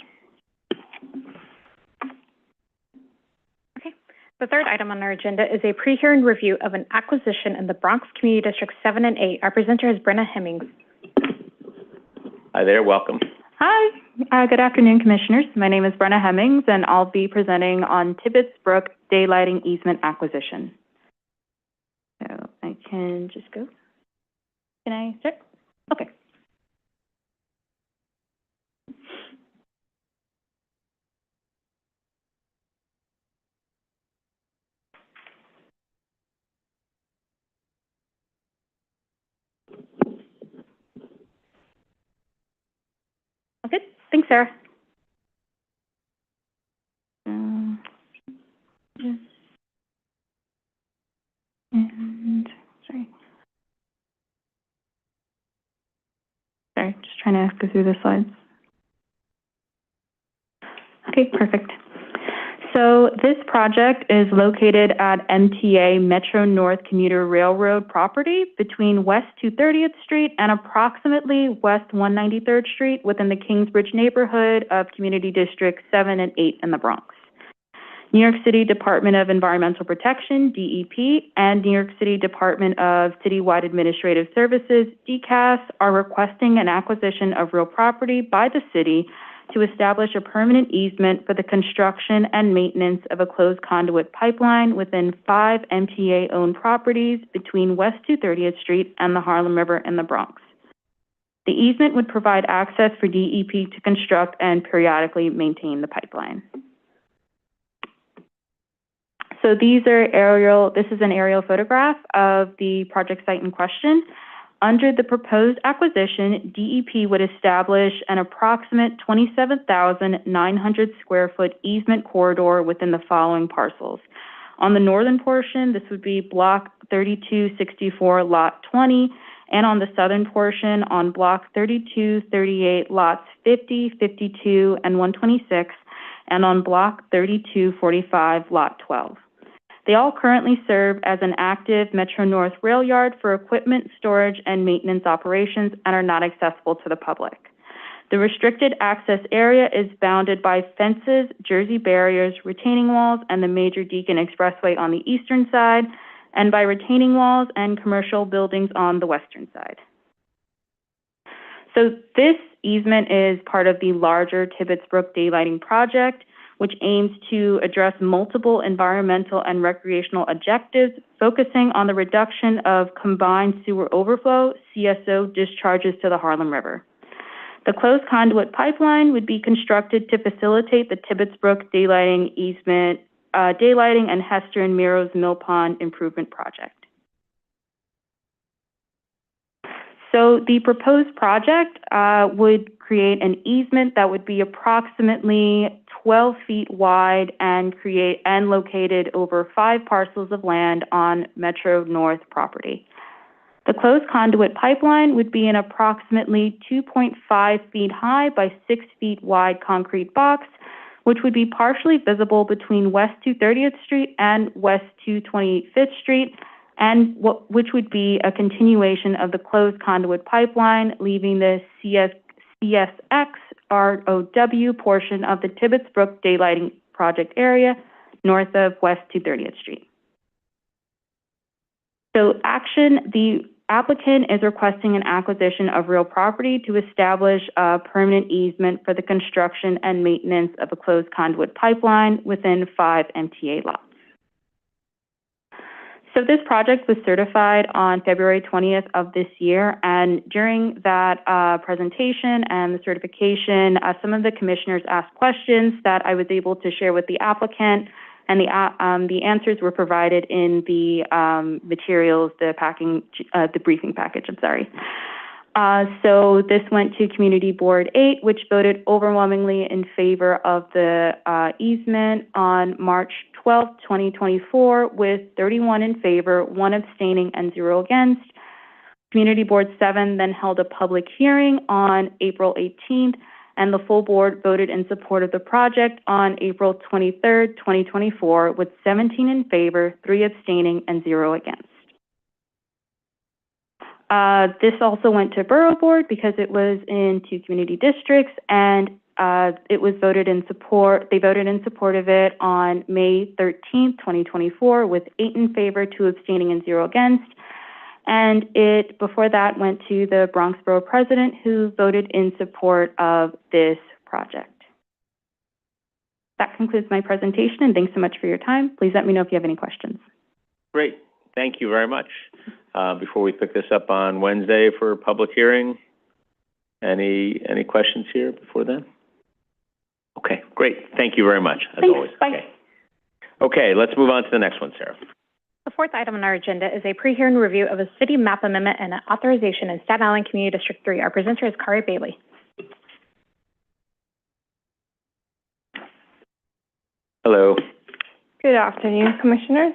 Okay. The third item on our agenda is a pre-hearing review of an acquisition in the Bronx Community District 7 and 8. Our presenter is Brenna Hemmings. Hi there, welcome. Hi, good afternoon, Commissioners. My name is Brenna Hemmings, and I'll be presenting on Tibbetts Brook Daylighting Easement Acquisition. So I can just go. Can I start? Okay. Okay, thanks, Sarah. Yes. And sorry. Sorry, just trying to go through the slides. Okay, perfect. So this project is located at MTA Metro North Commuter Railroad property between West 230th Street and approximately West 193rd Street within the Kingsbridge neighborhood of Community District 7 and 8 in the Bronx. New York City Department of Environmental Protection, DEP, and New York City Department of Citywide Administrative Services, DCAS, are requesting an acquisition of real property by the city to establish a permanent easement for the construction and maintenance of a closed conduit pipeline within 5 MTA-owned properties between West 230th Street and the Harlem River in the Bronx. The easement would provide access for DEP to construct and periodically maintain the pipeline. So this is an aerial photograph of the project site in question. Under the proposed acquisition, DEP would establish an approximate 27,900 square foot easement corridor within the following parcels. On the northern portion, this would be block 3264, lot 20, and on the southern portion on block 3238, lots 50, 52, and 126, and on block 3245, lot 12. They all currently serve as an active Metro North rail yard for equipment, storage, and maintenance operations and are not accessible to the public. The restricted access area is bounded by fences, Jersey barriers, retaining walls, and the Major Deacon Expressway on the eastern side, and by retaining walls and commercial buildings on the western side. So this easement is part of the larger Tibbetts Brook daylighting project, which aims to address multiple environmental and recreational objectives, focusing on the reduction of combined sewer overflow, CSO discharges to the Harlem River. The closed conduit pipeline would be constructed to facilitate the Tibbetts Brook daylighting easement, daylighting and Hester and Miro's Mill Pond improvement project. So the proposed project would create an easement that would be approximately 12 feet wide and located over 5 parcels of land on Metro North property. The closed conduit pipeline would be an approximately 2.5 feet high by 6 feet wide concrete box, which would be partially visible between West 230th Street and West 225th Street, and which would be a continuation of the closed conduit pipeline, leaving the CSX ROW portion of the Tibbetts Brook daylighting project area north of West 230th Street. So the applicant is requesting an acquisition of real property to establish a permanent easement for the construction and maintenance of a closed conduit pipeline within 5 MTA lots. So this project was certified on February 20th of this year, and during that presentation and the certification, some of the commissioners asked questions that I was able to share with the applicant, and the answers were provided in the materials, the briefing package, I'm sorry. So this went to Community Board 8, which voted overwhelmingly in favor of the easement on March 12, 2024, with 31 in favor, 1 abstaining, and 0 against. Community Board 7 then held a public hearing on April 18th, and the full board voted in support of the project on April 23rd, 2024, with 17 in favor, 3 abstaining, and 0 against. This also went to Borough Board because it was in 2 community districts, and it was voted in support. They voted in support of it on May 13th, 2024, with 8 in favor, 2 abstaining, and 0 against. And it, before that, went to the Bronx Borough President, who voted in support of this project. That concludes my presentation, and thanks so much for your time. Please let me know if you have any questions. Great. Thank you very much. Before we pick this up on Wednesday for public hearing, any questions here before then? Okay, great. Thank you very much, as always. Bye. Okay, let's move on to the next one, Sarah. The fourth item on our agenda is a pre-hearing review of a city map amendment and an authorization in Staten Island Community District 3. Our presenter is Kari Bailey. Hello. Good afternoon, Commissioners.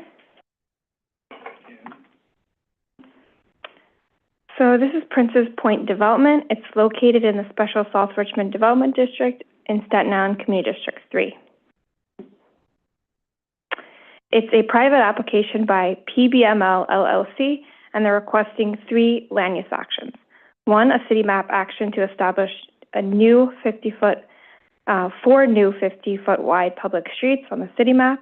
So this is Princess Point Development. It's located in the Special South Richmond Development District in Staten Island Community District 3. It's a private application by PBML LLC, and they're requesting 3 land use actions. 1, a city map action to establish a new 4 new 50-foot wide public streets on the city map.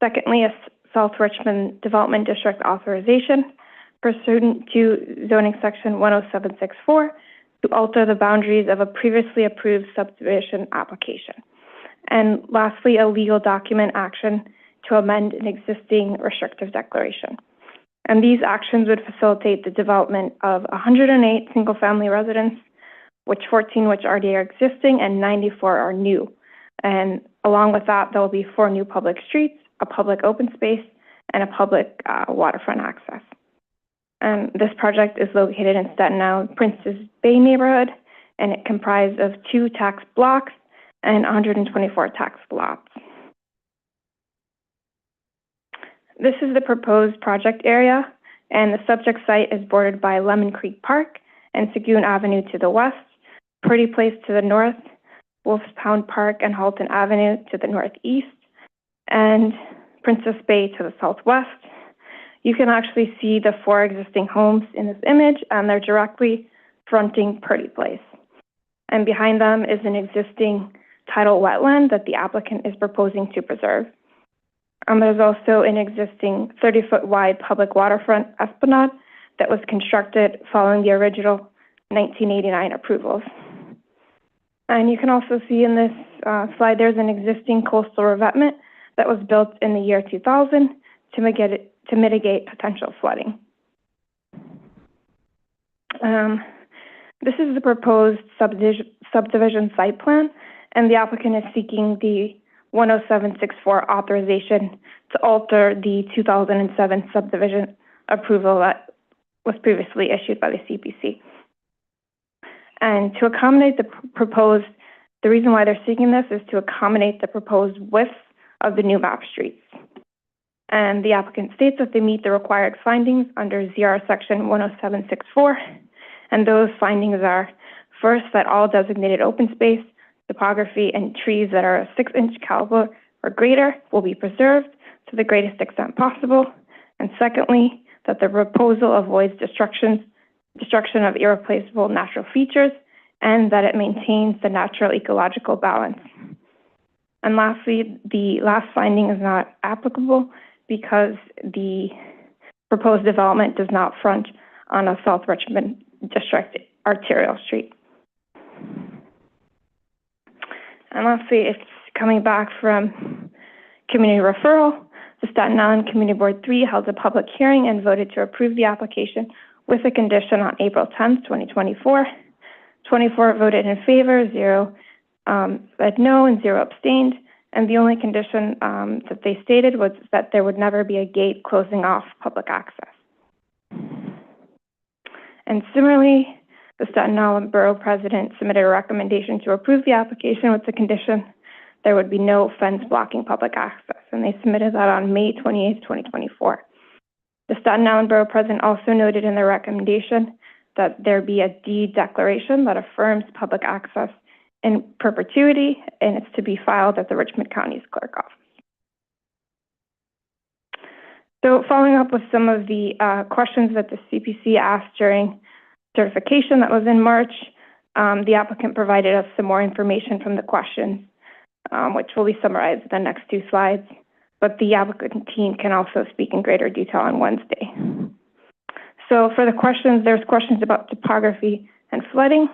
Secondly, a South Richmond Development District authorization pursuant to zoning section 10764 to alter the boundaries of a previously approved subdivision application. And lastly, a legal document action to amend an existing restrictive declaration. And these actions would facilitate the development of 108 single-family residents, 14 which already are existing and 94 are new. And along with that, there will be 4 new public streets, a public open space, and a public waterfront access. And this project is located in Staten Island Princess Bay neighborhood, and it comprised of 2 tax blocks and 124 tax lots. This is the proposed project area, and the subject site is bordered by Lemon Creek Park and Sagoon Avenue to the west, Pretty Place to the north, Wolf's Pound Park and Halton Avenue to the northeast, and Princess Bay to the southwest. You can actually see the 4 existing homes in this image, and they're directly fronting Purdy Place. And behind them is an existing tidal wetland that the applicant is proposing to preserve. There's also an existing 30-foot wide public waterfront esplanade that was constructed following the original 1989 approvals. And you can also see in this slide, there's an existing coastal revetment that was built in the year 2000 to mitigate potential flooding. This is the proposed subdivision site plan, and the applicant is seeking the 10764 authorization to alter the 2007 subdivision approval that was previously issued by the CPC. And to accommodate the reason why they're seeking this is to accommodate the proposed width of the new map streets. And the applicant states that they meet the required findings under ZR section 10764. And those findings are, first, that all designated open space, topography, and trees that are a 6-inch caliber or greater will be preserved to the greatest extent possible. And secondly, that the proposal avoids destruction of irreplaceable natural features, and that it maintains the natural ecological balance. And lastly, the last finding is not applicable because the proposed development does not front on a South Richmond District arterial street. And lastly, it's coming back from community referral. The Staten Island Community Board 3 held a public hearing and voted to approve the application with a condition on April 10th, 2024. 24 voted in favor, 0 said no, and 0 abstained. And the only condition that they stated was that there would never be a gate closing off public access. And similarly, the Staten Island Borough President submitted a recommendation to approve the application with the condition there would be no fence blocking public access, and they submitted that on May 28th, 2024. The Staten Island Borough President also noted in their recommendation that there be a deed declaration that affirms public access in perpetuity, and it's to be filed at the Richmond County's clerk office. So following up with some of the questions that the CPC asked during certification that was in March, the applicant provided us some more information from the questions, which will be summarized in the next 2 slides, but the applicant team can also speak in greater detail on Wednesday. So for the questions, there's questions about topography and flooding.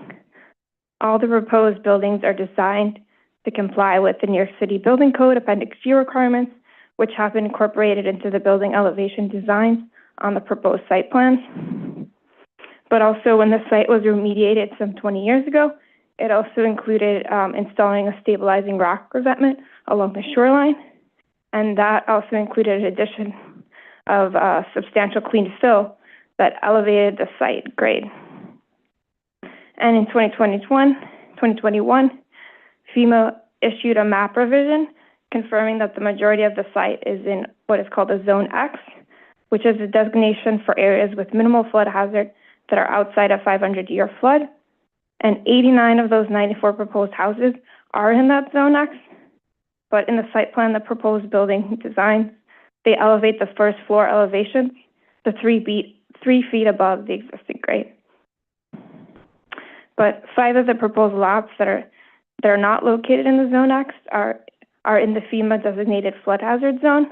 All the proposed buildings are designed to comply with the New York City Building Code Appendix G requirements, which have been incorporated into the building elevation designs on the proposed site plans. But also when the site was remediated some 20 years ago, it also included installing a stabilizing rock revetment along the shoreline, and that also included an addition of substantial clean fill that elevated the site grade. And in 2021, FEMA issued a map revision confirming that the majority of the site is in what is called a Zone X, which is a designation for areas with minimal flood hazard that are outside a 500-year flood. And 89 of those 94 proposed houses are in that Zone X. But in the site plan, the proposed building designs, they elevate the first floor elevation to 3 feet above the existing grade. But 5 of the proposed lots that are not located in the Zone X are in the FEMA designated flood hazard zone.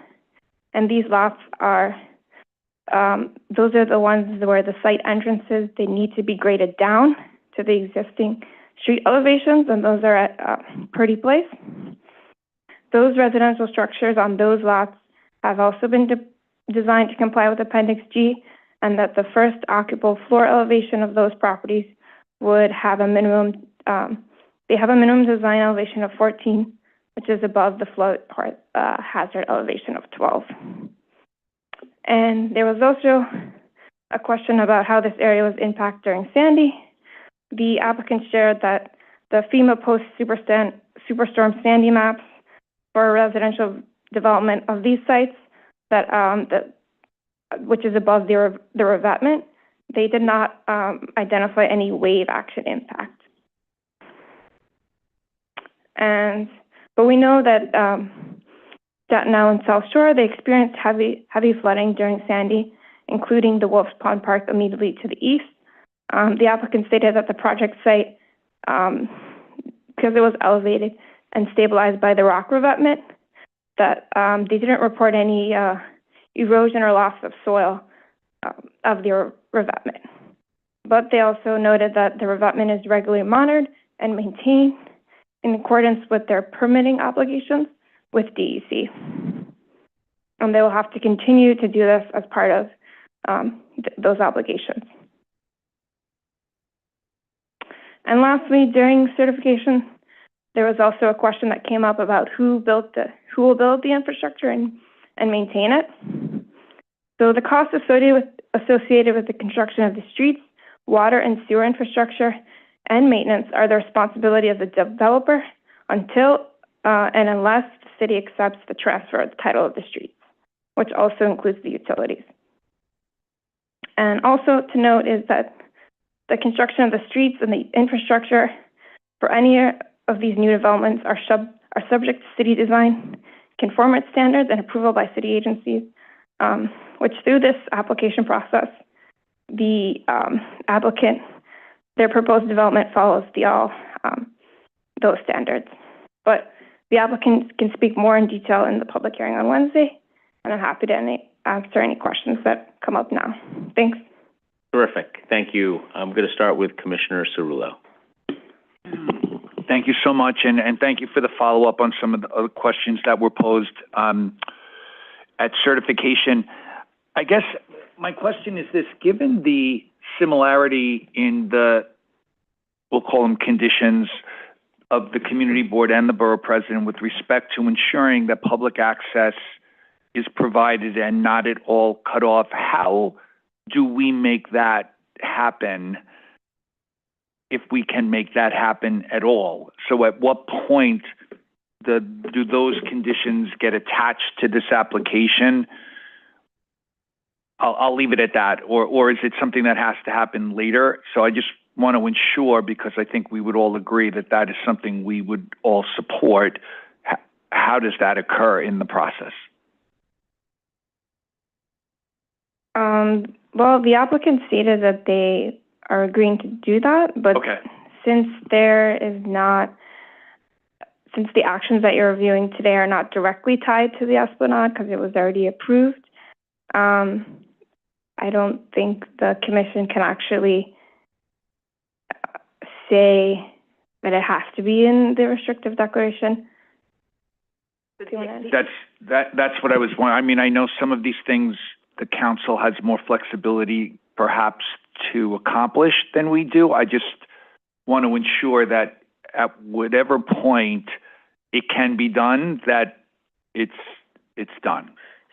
And these lots are, those are the ones where the site entrances, they need to be graded down to the existing street elevations, and those are at Purdy Place. Those residential structures on those lots have also been designed to comply with Appendix G, and that the first occupable floor elevation of those properties would have a minimum, they have a minimum design elevation of 14, which is above the flood hazard elevation of 12. And there was also a question about how this area was impacted during Sandy. The applicant shared that the FEMA post Superstorm Sandy maps for residential development of these sites which is above the revetment, they did not identify any wave action impact. But we know that Staten Island South Shore, they experienced heavy flooding during Sandy, including the Wolf's Pond Park immediately to the east. The applicant stated that the project site, because it was elevated and stabilized by the rock revetment, that they didn't report any erosion or loss of soil of the revetment. But they also noted that the revetment is regularly monitored and maintained in accordance with their permitting obligations with DEC. And they will have to continue to do this as part of those obligations. And lastly, during certification, there was also a question that came up about who will build the infrastructure and maintain it. So the costs associated with the construction of the streets, water and sewer infrastructure, and maintenance are the responsibility of the developer until and unless the city accepts the transfer of the title of the streets, which also includes the utilities. And also to note is that the construction of the streets and the infrastructure for any of these new developments are subject to city design conformance standards and approval by city agencies, which through this application process, the applicant, their proposed development follows those standards. But the applicant can speak more in detail in the public hearing on Wednesday, and I'm happy to answer any questions that come up now. Thanks. Terrific. Thank you. I'm going to start with Commissioner Cerullo. Thank you so much, and thank you for the follow-up on some of the other questions that were posed at certification. I guess my question is this: given the similarity in the, we'll call them conditions, of the community board and the borough president with respect to ensuring that public access is provided and not at all cut off, how do we make that happen, if we can make that happen at all? So at what point do those conditions get attached to this application? I'll leave it at that. Or is it something that has to happen later? So I just want to ensure, because I think we would all agree that that is something we would all support. How does that occur in the process? Well, the applicant stated that they are agreeing to do that, but okay. Since the actions that you're reviewing today are not directly tied to the Esplanade because it was already approved, I don't think the commission can actually say that it has to be in the restrictive declaration. That's what I was wondering. I mean, I know some of these things the council has more flexibility perhaps to accomplish than we do. I just want to ensure that at whatever point it can be done, that it's done.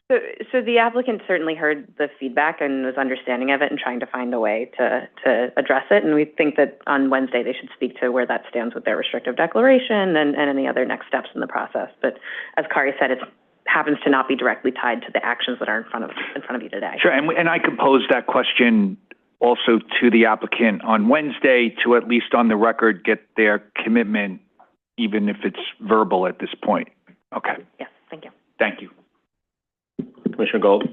So the applicant certainly heard the feedback and was understanding of it and trying to find a way to address it. And we think that on Wednesday they should speak to where that stands with their restrictive declaration and any other next steps in the process. But as Kari said, it happens to not be directly tied to the actions that are in front of you today. Sure, and I could pose that question also to the applicant on Wednesday to at least on the record get their commitment, even if it's verbal at this point. Okay. Yes, thank you. Thank you. Commissioner Gold.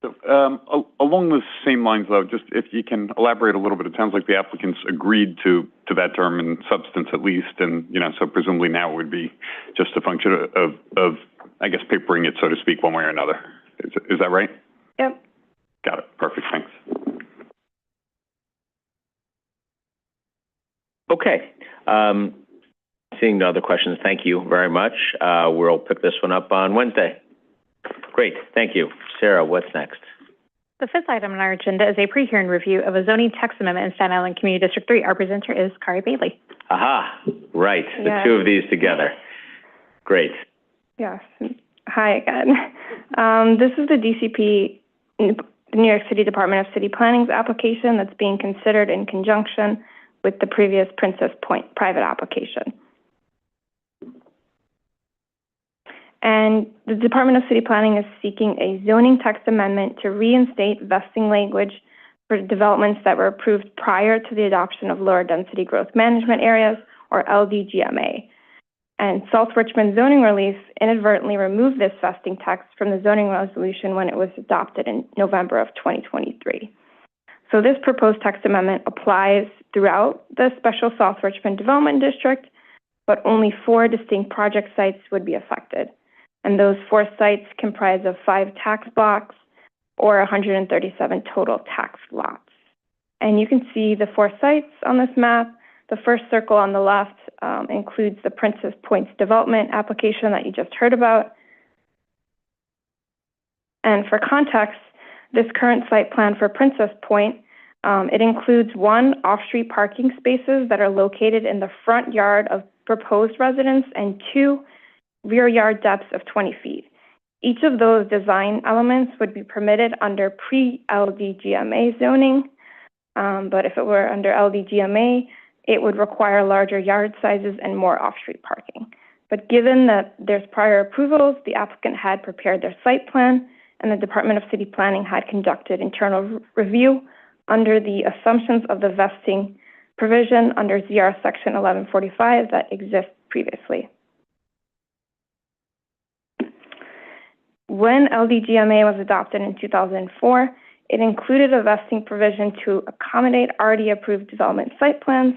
So, along the same lines, though, just if you can elaborate a little bit, it sounds like the applicants agreed to that term in substance at least, and, so presumably now it would be just a function of I guess, papering it, so to speak, one way or another. Is that right? Yep. Got it. Perfect. Thanks. Okay. Seeing no other questions, thank you very much. We'll pick this one up on Wednesday. Great. Thank you. Sarah, what's next? The fifth item on our agenda is a pre-hearing review of a zoning text amendment in Staten Island Community District 3. Our presenter is Kari Bailey. Aha. Right. Yes. The two of these together. Great. Yes. Hi again. This is the DCP, the New York City Department of City Planning's application that's being considered in conjunction with the previous Princess Point private application. And the Department of City Planning is seeking a zoning text amendment to reinstate vesting language for developments that were approved prior to the adoption of lower density growth management areas, or LDGMA. And South Richmond zoning relief inadvertently removed this vesting text from the zoning resolution when it was adopted in November of 2023. So this proposed text amendment applies throughout the special South Richmond Development District, but only 4 distinct project sites would be affected. And those 4 sites comprise of 5 tax blocks or 137 total tax lots. And you can see the 4 sites on this map. The first circle on the left includes the Princess Points development application that you just heard about. And for context, this current site plan for Princess Point, it includes 1 off-street parking spaces that are located in the front yard of proposed residence and 2 rear yard depths of 20 feet. Each of those design elements would be permitted under pre-LDGMA zoning, but if it were under LDGMA, it would require larger yard sizes and more off-street parking. But given that there's prior approvals, the applicant had prepared their site plan, and the Department of City Planning had conducted internal review under the assumptions of the vesting provision under ZR Section 1145 that exists previously. When LDGMA was adopted in 2004, it included a vesting provision to accommodate already approved development site plans,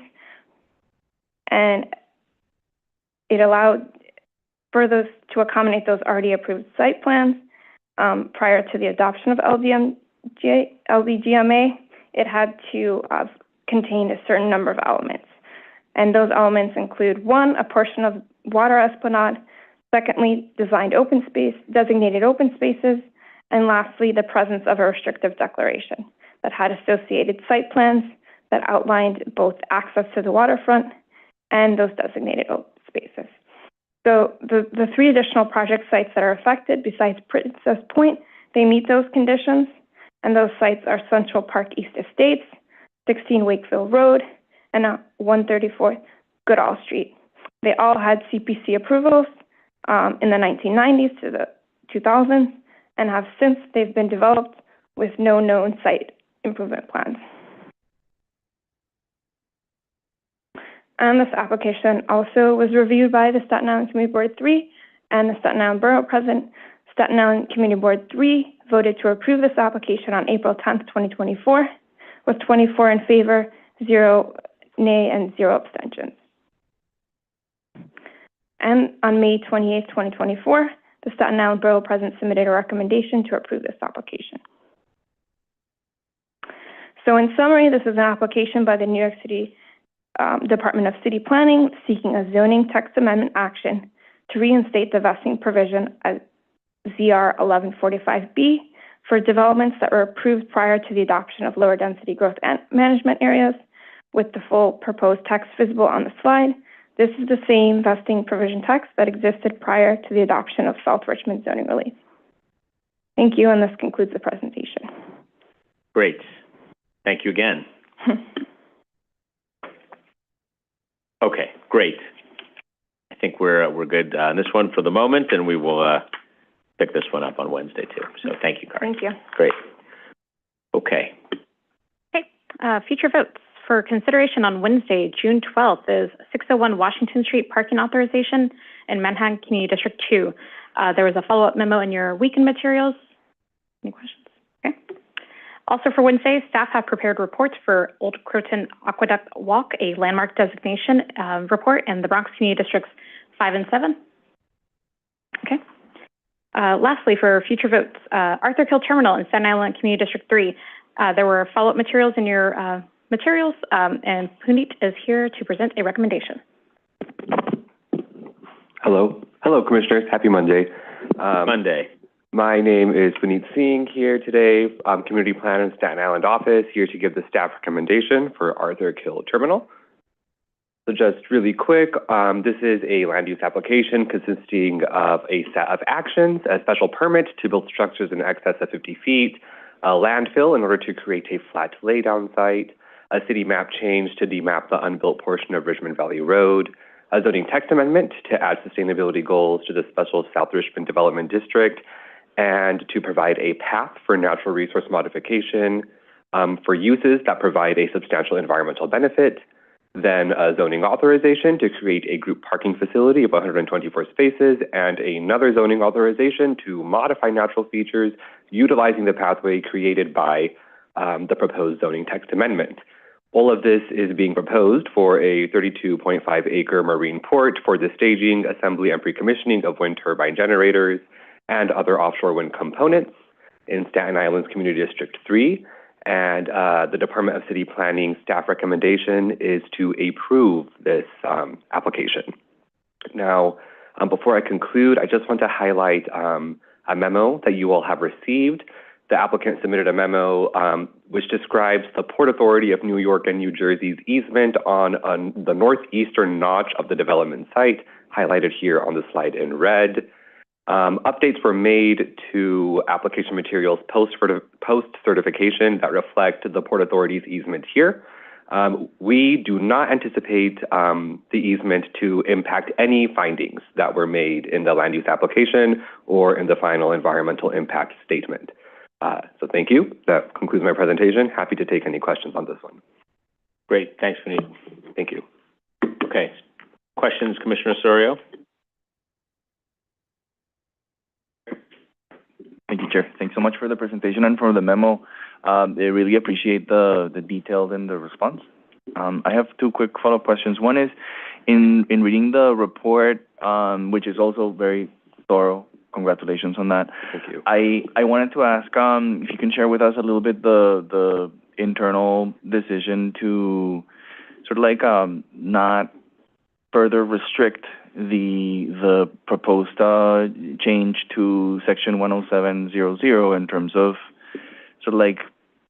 and it allowed for those to accommodate those already approved site plans. Prior to the adoption of LDGMA, it had to contain a certain number of elements. And those elements include 1, a portion of water esplanade, secondly, designated open spaces, and lastly, the presence of a restrictive declaration that had associated site plans that outlined both access to the waterfront and those designated open spaces. So the 3 additional project sites that are affected, besides Princess Point, they meet those conditions, and those sites are Central Park East Estates, 16 Wakefield Road, and 134 Goodall Street. They all had CPC approvals in the 1990s to the 2000s, and have since they've been developed with no known site improvement plans. And this application also was reviewed by the Staten Island Community Board 3 and the Staten Island Borough President. Staten Island Community Board 3 voted to approve this application on April 10th, 2024, with 24 in favor, 0 nay, and 0 abstentions. And on May 28th, 2024, the Staten Island Borough President submitted a recommendation to approve this application. So in summary, this is an application by the New York City Department of City Planning seeking a zoning text amendment action to reinstate the vesting provision as ZR 1145B for developments that were approved prior to the adoption of lower density growth management areas, with the full proposed text visible on the slide. This is the same vesting provision text that existed prior to the adoption of South Richmond zoning relief. Thank you, and this concludes the presentation. Great. Thank you again. Okay, great. I think we're good on this one for the moment, and we will pick this one up on Wednesday too. So thank you, Carl. Thank you. Great. Okay. Okay, future votes for consideration on Wednesday, June 12th is 601 Washington Street parking authorization in Manhattan Community District 2. There was a follow-up memo in your weekend materials. Any questions? Okay. Also for Wednesday, staff have prepared reports for Old Croton Aqueduct Walk, a landmark designation report, and the Bronx Community Districts 5 and 7. Okay. Lastly, for future votes, Arthur Kill Terminal in Staten Island Community District 3. There were follow-up materials in your materials, and Puneet is here to present a recommendation. Hello, Commissioners. Happy Monday. Monday. My name is Puneet Singh here today. I'm Community Planner in the Staten Island office, here to give the staff recommendation for Arthur Kill Terminal. So just really quick, this is a land use application consisting of a set of actions: a special permit to build structures in excess of 50 feet, a landfill in order to create a flat laydown site, a city map change to demap the unbuilt portion of Richmond Valley Road, a zoning text amendment to add sustainability goals to the special South Richmond Development District, and to provide a path for natural resource modification for uses that provide a substantial environmental benefit, then a zoning authorization to create a group parking facility of 124 spaces, and another zoning authorization to modify natural features utilizing the pathway created by the proposed zoning text amendment. All of this is being proposed for a 32.5-acre marine port for the staging, assembly, and pre-commissioning of wind turbine generators and other offshore wind components in Staten Island's Community District 3. And the Department of City Planning staff recommendation is to approve this application. Now, before I conclude, I just want to highlight a memo that you all have received. The applicant submitted a memo which describes the Port Authority of New York and New Jersey's easement on the northeastern notch of the development site, highlighted here on the slide in red. Updates were made to application materials post-certification that reflect the Port Authority's easement here. We do not anticipate the easement to impact any findings that were made in the land use application or in the final environmental impact statement. So thank you. That concludes my presentation. Happy to take any questions on this one. Great. Thanks, Vineet. Thank you. Okay. Questions, Commissioner Osorio? Thank you, Chair. Thanks so much for the presentation and for the memo. I really appreciate the details in the response. I have two quick follow-up questions. One is, in reading the report, which is also very thorough, congratulations on that. Thank you. I wanted to ask if you can share with us a little bit the internal decision to sort of like not further restrict the proposed change to section 10700 in terms of sort of like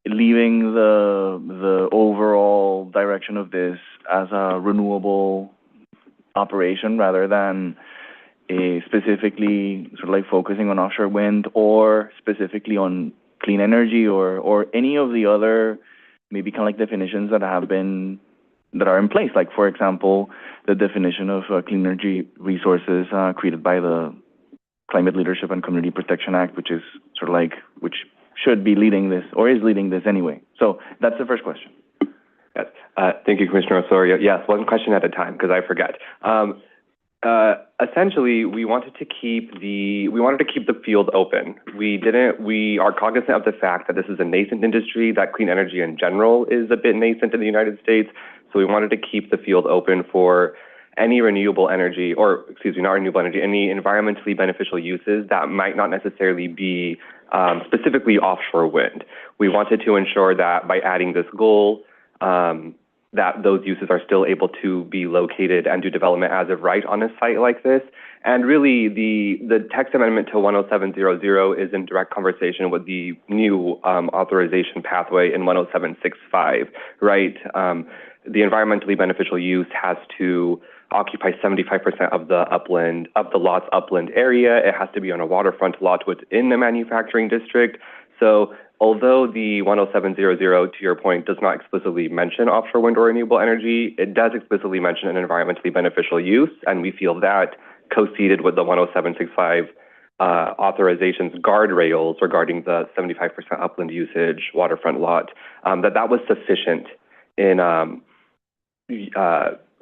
leaving the overall direction of this as a renewable operation rather than specifically sort of like focusing on offshore wind or specifically on clean energy or any of the other maybe kind of like definitions that are in place, like for example the definition of clean energy resources created by the Climate Leadership and Community Protection Act, which is sort of like which should be leading this or is leading this anyway. So that's the first question. Yes. Thank you, Commissioner Osorio. Yes, one question at a time because I forget. Essentially, we wanted to keep the field open. We are cognizant of the fact that this is a nascent industry, that clean energy in general is a bit nascent in the United States. So we wanted to keep the field open for any renewable energy, or excuse me, not renewable energy, any environmentally beneficial uses that might not necessarily be specifically offshore wind. We wanted to ensure that by adding this goal, that those uses are still able to be located and do development as of right on a site like this. And really, the text amendment to 10700 is in direct conversation with the new authorization pathway in 10765, right? The environmentally beneficial use has to occupy 75% of the lot's upland area. It has to be on a waterfront lot within the manufacturing district. So although the 10700, to your point, does not explicitly mention offshore wind or renewable energy, it does explicitly mention an environmentally beneficial use, and we feel that co-seated with the 10765 authorizations guardrails regarding the 75% upland usage waterfront lot, that was sufficient in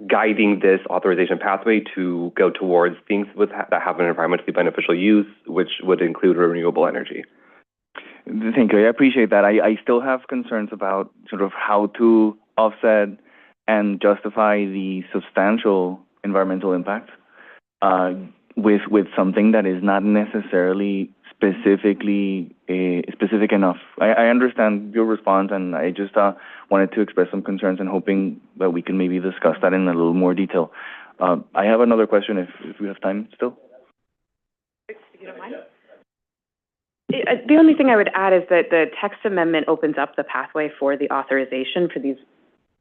guiding this authorization pathway to go towards things that have an environmentally beneficial use, which would include renewable energy. Thank you. I appreciate that. I still have concerns about sort of how to offset and justify the substantial environmental impact with something that is not necessarily specific enough. I understand your response, and I just wanted to express some concerns and hoping that we can maybe discuss that in a little more detail. I have another question if we have time still. If you don't mind. The only thing I would add is that the text amendment opens up the pathway for the authorization for these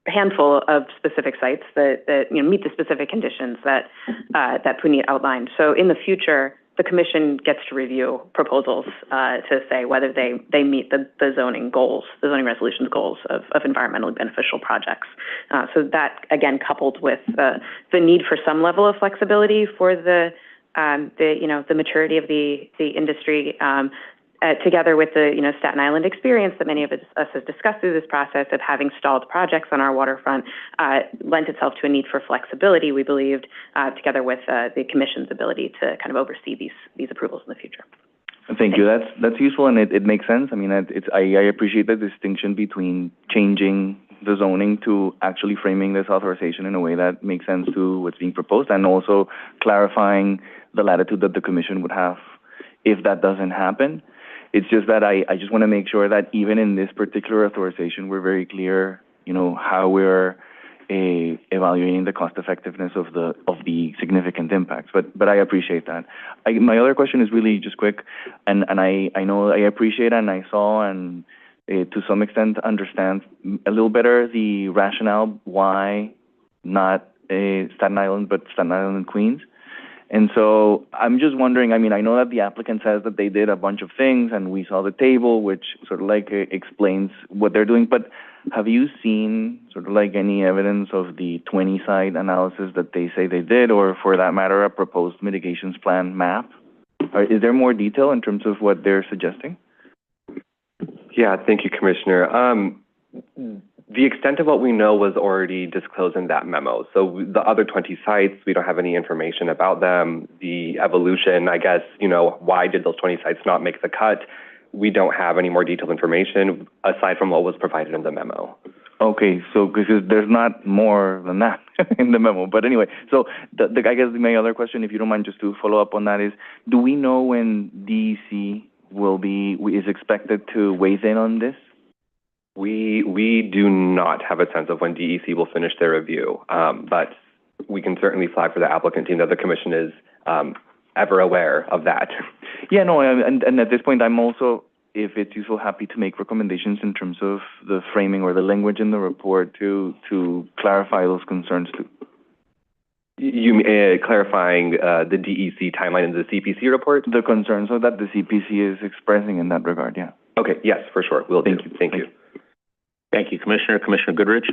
handful of specific sites that meet the specific conditions that Puneet outlined. So in the future, the commission gets to review proposals to say whether they meet the zoning goals, the zoning resolution's goals of environmentally beneficial projects. So that again, coupled with the need for some level of flexibility for the maturity of the industry, together with the, Staten Island experience that many of us have discussed through this process of having stalled projects on our waterfront, lent itself to a need for flexibility, we believed, together with the Commission's ability to kind of oversee these approvals in the future. Thank you. That's useful, and it makes sense. I mean, I appreciate the distinction between changing the zoning to actually framing this authorization in a way that makes sense to what's being proposed, and also clarifying the latitude that the Commission would have if that doesn't happen. It's just that I just want to make sure that even in this particular authorization, we're very clear, how we're evaluating the cost effectiveness of the significant impacts. But I appreciate that. My other question is really just quick, and I know I appreciate and I saw and to some extent understand a little better the rationale why not Staten Island but Staten Island and Queens. And so I'm just wondering, I mean, I know that the applicant says that they did a bunch of things and we saw the table, which sort of like explains what they're doing, but have you seen sort of like any evidence of the 20-site analysis that they say they did, or for that matter, a proposed mitigations plan map? Or is there more detail in terms of what they're suggesting? Yeah, thank you, Commissioner. The extent of what we know was already disclosed in that memo. So the other 20 sites, we don't have any information about them. The evolution, I guess, why did those 20 sites not make the cut? We don't have any more detailed information aside from what was provided in the memo. Okay, so because there's not more than that in the memo. But anyway, so I guess my other question, if you don't mind, just to follow up on that is, do we know when DEC is expected to weigh in on this? We do not have a sense of when DEC will finish their review, but we can certainly flag for the applicant team that the Commission is ever aware of that. Yeah, no, and at this point, I'm also, if it's useful, happy to make recommendations in terms of the framing or the language in the report to clarify those concerns too. You clarifying the DEC timeline in the CPC report? The concerns that the CPC is expressing in that regard, yeah. Okay, yes, for sure. Will do. Thank you. Thank you, Commissioner. Commissioner Goodrich?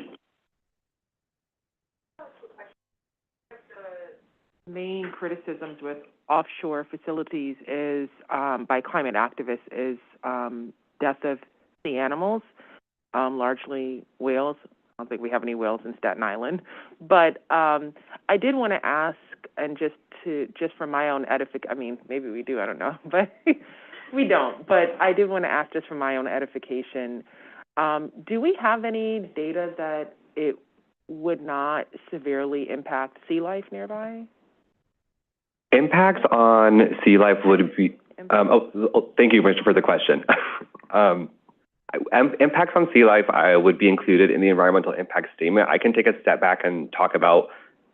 Main criticisms with offshore facilities is by climate activists is death of sea animals, largely whales. I don't think we have any whales in Staten Island, but I did want to ask, and just for my own edification, I mean, maybe we do, I don't know, but we don't. But I did want to ask, just for my own edification, do we have any data that it would not severely impact sea life nearby? Impacts on sea life would be, thank you, Commissioner, for the question. Impacts on sea life would be included in the environmental impact statement. I can take a step back and talk about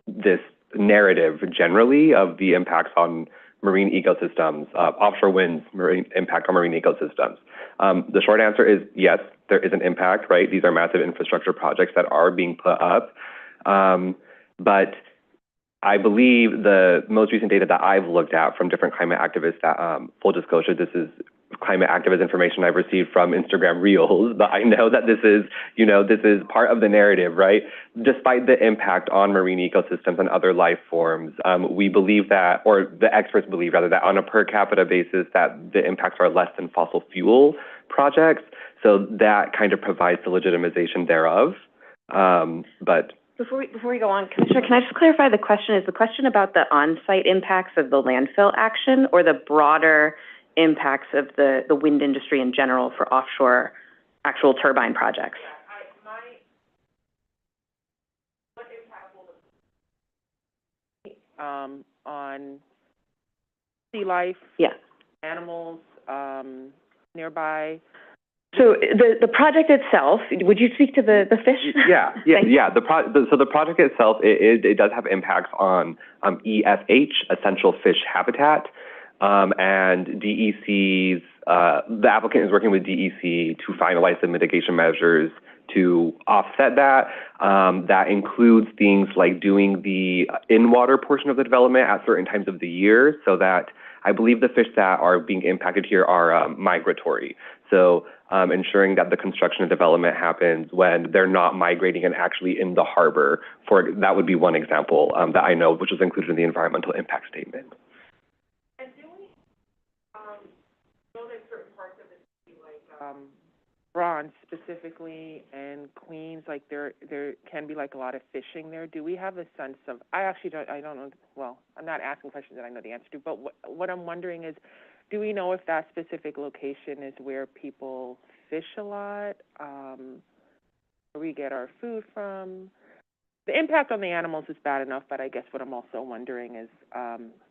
this narrative generally of the impacts on marine ecosystems, offshore winds, impact on marine ecosystems. The short answer is yes, there is an impact, right? These are massive infrastructure projects that are being put up. But I believe the most recent data that I've looked at from different climate activists that, full disclosure, this is climate activist information I've received from Instagram Reels, but I know that this is part of the narrative, right? Despite the impact on marine ecosystems and other life forms, we believe that, or the experts believe rather, that on a per capita basis that the impacts are less than fossil fuel projects. So that kind of provides the legitimization thereof. But Before we go on, Commissioner, can I just clarify the question? Is the question about the on-site impacts of the landfill action or the broader impacts of the wind industry in general for offshore actual turbine projects? What impact will on sea life, animals nearby? So the project itself, would you speak to the fish? Yeah. So the project itself, it does have impacts on EFH, essential fish habitat, and DEC's, the applicant is working with DEC to finalize the mitigation measures to offset that. That includes things like doing the in-water portion of the development at certain times of the year, so that I believe the fish that are being impacted here are migratory. So ensuring that the construction and development happens when they're not migrating and actually in the harbor. That would be one example that I know, which was included in the environmental impact statement. And do we know that certain parts Bronx specifically and Queens, like there can be like a lot of fishing there. Do we have a sense of, I don't know, well, I'm not asking questions that I know the answer to, but what I'm wondering is, do we know if that specific location is where people fish a lot, where we get our food from? The impact on the animals is bad enough, but I guess what I'm also wondering is,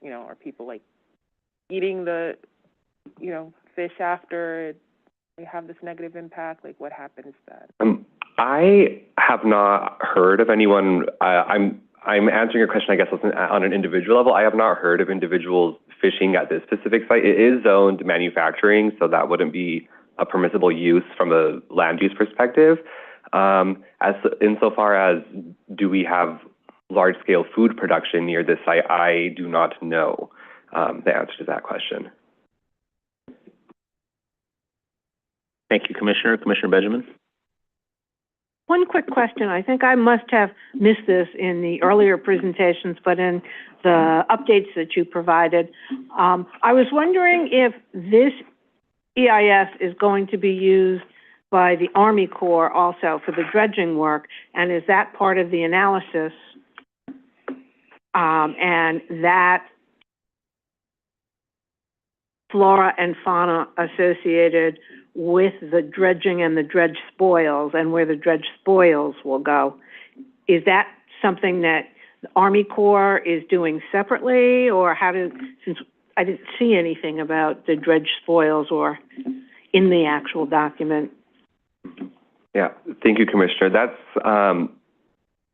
you know, are people like eating the, you know, fish after they have this negative impact? Like, what happens then? I have not heard of anyone. I'm answering your question, I guess, on an individual level. I have not heard of individuals fishing at this specific site. It is zoned manufacturing, so that wouldn't be a permissible use from a land use perspective. As insofar as do we have large-scale food production near this site, I do not know the answer to that question. Thank you, Commissioner. Commissioner Benjamin? One quick question. I think I must have missed this in the earlier presentations, but in the updates that you provided, I was wondering if this EIS is going to be used by the Army Corps also for the dredging work, and is that part of the analysis? And that flora and fauna associated with the dredging and the dredge spoils and where the dredge spoils will go. Is that something that the Army Corps is doing separately, or since I didn't see anything about the dredge spoils or in the actual document? Yeah, thank you, Commissioner. That's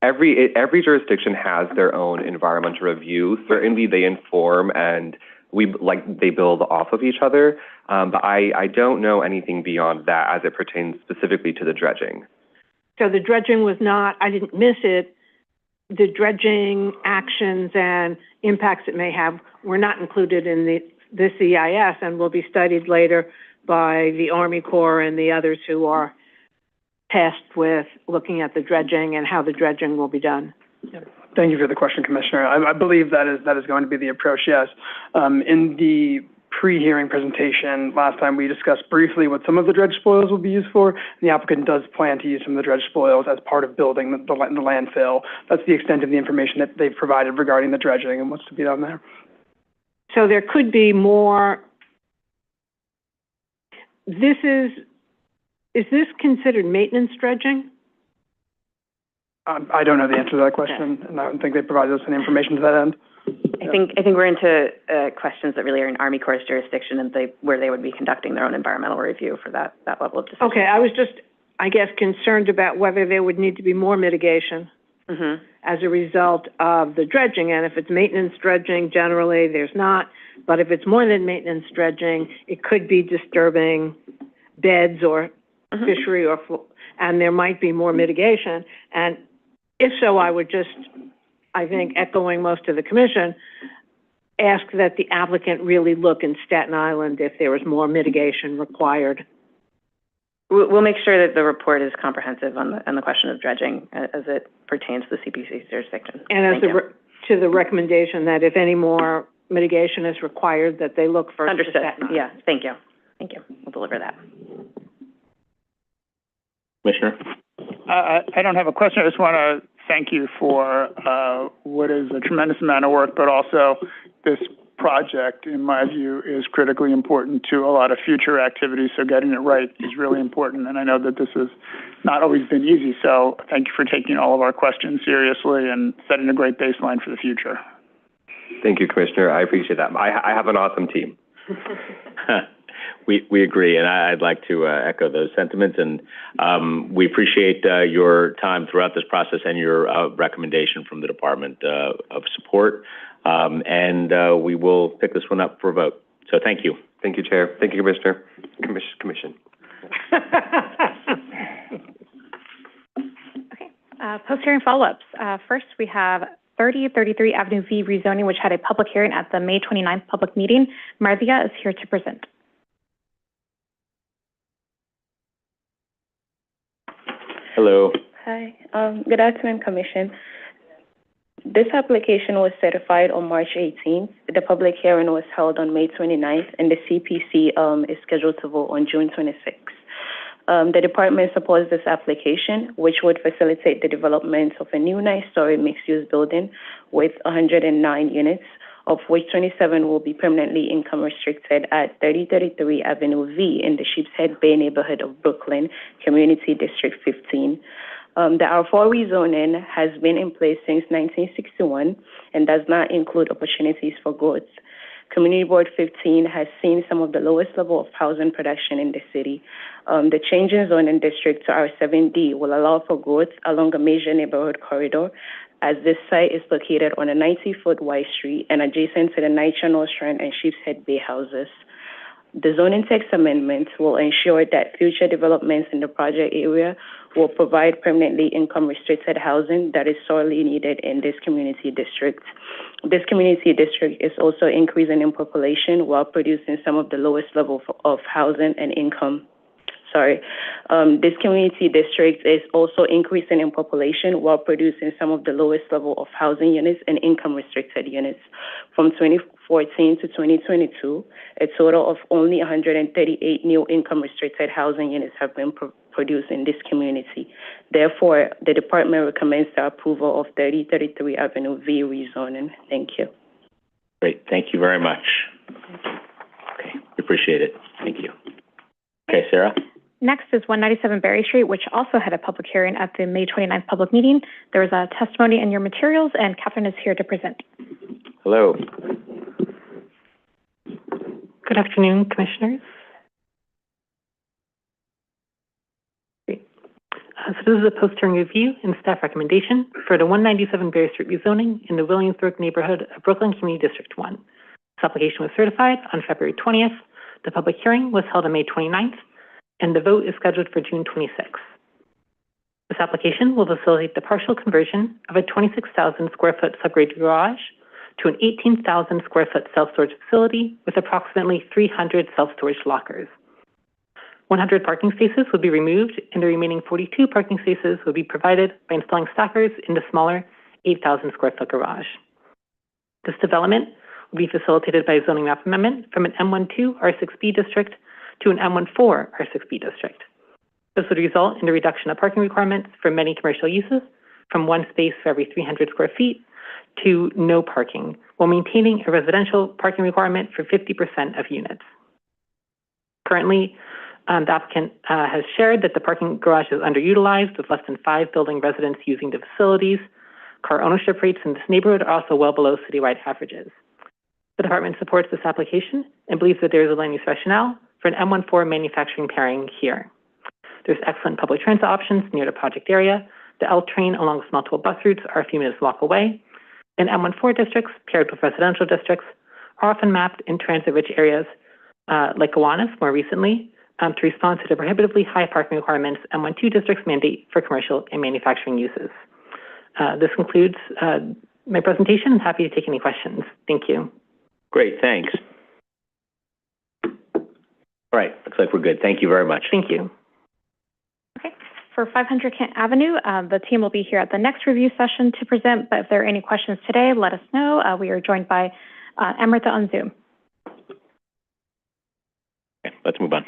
every jurisdiction has their own environmental review. Certainly they inform and they build off of each other, but I don't know anything beyond that as it pertains specifically to the dredging. So the dredging was not, I didn't miss it, the dredging actions and impacts it may have were not included in this EIS and will be studied later by the Army Corps and the others who are tasked with looking at the dredging and how the dredging will be done. Thank you for the question, Commissioner. I believe that is going to be the approach, yes. In the pre-hearing presentation, last time we discussed briefly what some of the dredge spoils will be used for. The applicant does plan to use some of the dredge spoils as part of building the landfill. That's the extent of the information that they've provided regarding the dredging and what's to be done there. So there could be more. Is this considered maintenance dredging? I don't know the answer to that question, and I don't think they provided us any information to that end. I think we're into questions that really are in Army Corps' jurisdiction, and where they would be conducting their own environmental review for that level of decision. Okay, I was just, I guess, concerned about whether there would need to be more mitigation as a result of the dredging, and if it's maintenance dredging, generally there's not, but if it's more than maintenance dredging, it could be disturbing beds or fishery and there might be more mitigation. And if so, I would just, I think, echoing most of the commission, ask that the applicant really look in Staten Island if there was more mitigation required. We'll make sure that the report is comprehensive on the question of dredging as it pertains to the CPC's jurisdiction. And as to the recommendation that if any more mitigation is required, that they look first. Understood. Yeah, thank you. Thank you. We'll deliver that. Commissioner? I don't have a question. I just want to thank you for what is a tremendous amount of work, but also this project, in my view, is critically important to a lot of future activities, so getting it right is really important, and I know that this has not always been easy, so thank you for taking all of our questions seriously and setting a great baseline for the future. Thank you, Commissioner. I appreciate that. I have an awesome team. We agree, and I'd like to echo those sentiments, and we appreciate your time throughout this process and your recommendation from the Department of Support, and we will pick this one up for a vote. So thank you. Thank you, Chair. Thank you, Commissioner. Commission. Okay, post-hearing follow-ups. First, we have 3033 Avenue V rezoning, which had a public hearing at the May 29th public meeting. Mardia is here to present. Hello. Hi. Good afternoon, Commission. This application was certified on March 18th. The public hearing was held on May 29th, and the CPC is scheduled to vote on June 26th. The department supports this application, which would facilitate the development of a new 9-story mixed-use building with 109 units, of which 27 will be permanently income restricted at 3033 Avenue V in the Sheepshead Bay neighborhood of Brooklyn, Community District 15. The R4 rezoning has been in place since 1961 and does not include opportunities for growth. Community Board 15 has seen some of the lowest level of housing production in the city. The change in zoning district to R7D will allow for growth along a major neighborhood corridor, as this site is located on a 90-foot wide street and adjacent to the NYCHA Nostrand and Sheepshead Bay houses. The zoning text amendments will ensure that future developments in the project area will provide permanently income-restricted housing that is sorely needed in this community district. This community district is also increasing in population while producing some of the lowest level of housing and income. This community district is also increasing in population while producing some of the lowest level of housing units and income-restricted units. From 2014 to 2022, a total of only 138 new income-restricted housing units have been produced in this community. Therefore, the department recommends the approval of 3033 Avenue V rezoning. Thank you. Great, thank you very much. Okay, appreciate it. Thank you. Okay, Sarah? Next is 197 Berry Street, which also had a public hearing at the May 29th public meeting. There was a testimony in your materials, and Catherine is here to present. Hello. Good afternoon, Commissioners. So this is a post-hearing review and staff recommendation for the 197 Berry Street rezoning in the Williamsburg neighborhood of Brooklyn Community District 1. This application was certified on February 20th. The public hearing was held on May 29th, and the vote is scheduled for June 26th. This application will facilitate the partial conversion of a 26,000 square foot subgrade garage to an 18,000 square foot self-storage facility with approximately 300 self-storage lockers. 100 parking spaces will be removed, and the remaining 42 parking spaces will be provided by installing stackers in the smaller 8,000 square foot garage. This development will be facilitated by a zoning map amendment from an M12 R6B district to an M14 R6B district. This would result in the reduction of parking requirements for many commercial uses from 1 space for every 300 square feet to no parking, while maintaining a residential parking requirement for 50% of units. Currently, the applicant has shared that the parking garage is underutilized with less than 5 building residents using the facilities. Car ownership rates in this neighborhood are also well below citywide averages. The department supports this application and believes that there is a land use rationale for an M14 manufacturing pairing here. There's excellent public transit options near the project area. The L train, along with multiple bus routes, are a few minutes walk away. And M14 districts, paired with residential districts, are often mapped in transit-rich areas like Gowanus more recently to respond to the prohibitively high parking requirements M12 districts mandate for commercial and manufacturing uses. This concludes my presentation. I'm happy to take any questions. Thank you. Great, thanks. All right, looks like we're good. Thank you very much. Thank you. Okay. For 500 Kent Avenue, the team will be here at the next review session to present, but if there are any questions today, let us know. We are joined by Amrita on Zoom. Okay, let's move on.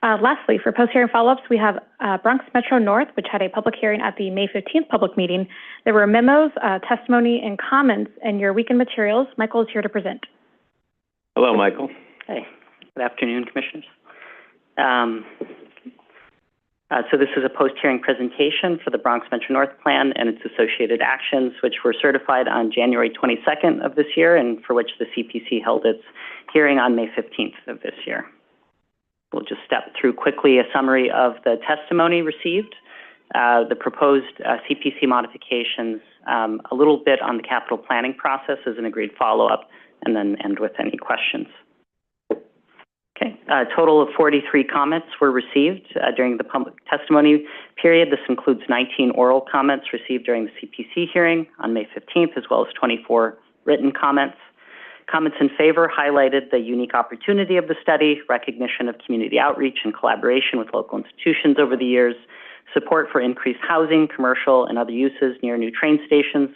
Lastly, for post-hearing follow-ups, we have Bronx Metro North, which had a public hearing at the May 15th public meeting. There were memos, testimony, and comments in your weekend materials. Michael is here to present. Hello, Michael. Hey, good afternoon, Commissioners. So this is a post-hearing presentation for the Bronx Metro North Plan and its associated actions, which were certified on January 22nd of this year and for which the CPC held its hearing on May 15th of this year. We'll just step through quickly a summary of the testimony received, the proposed CPC modifications, a little bit on the capital planning process as an agreed follow-up, and then end with any questions. Okay, a total of 43 comments were received during the public testimony period. This includes 19 oral comments received during the CPC hearing on May 15th, as well as 24 written comments. Comments in favor highlighted the unique opportunity of the study, recognition of community outreach and collaboration with local institutions over the years, support for increased housing, commercial, and other uses near new train stations,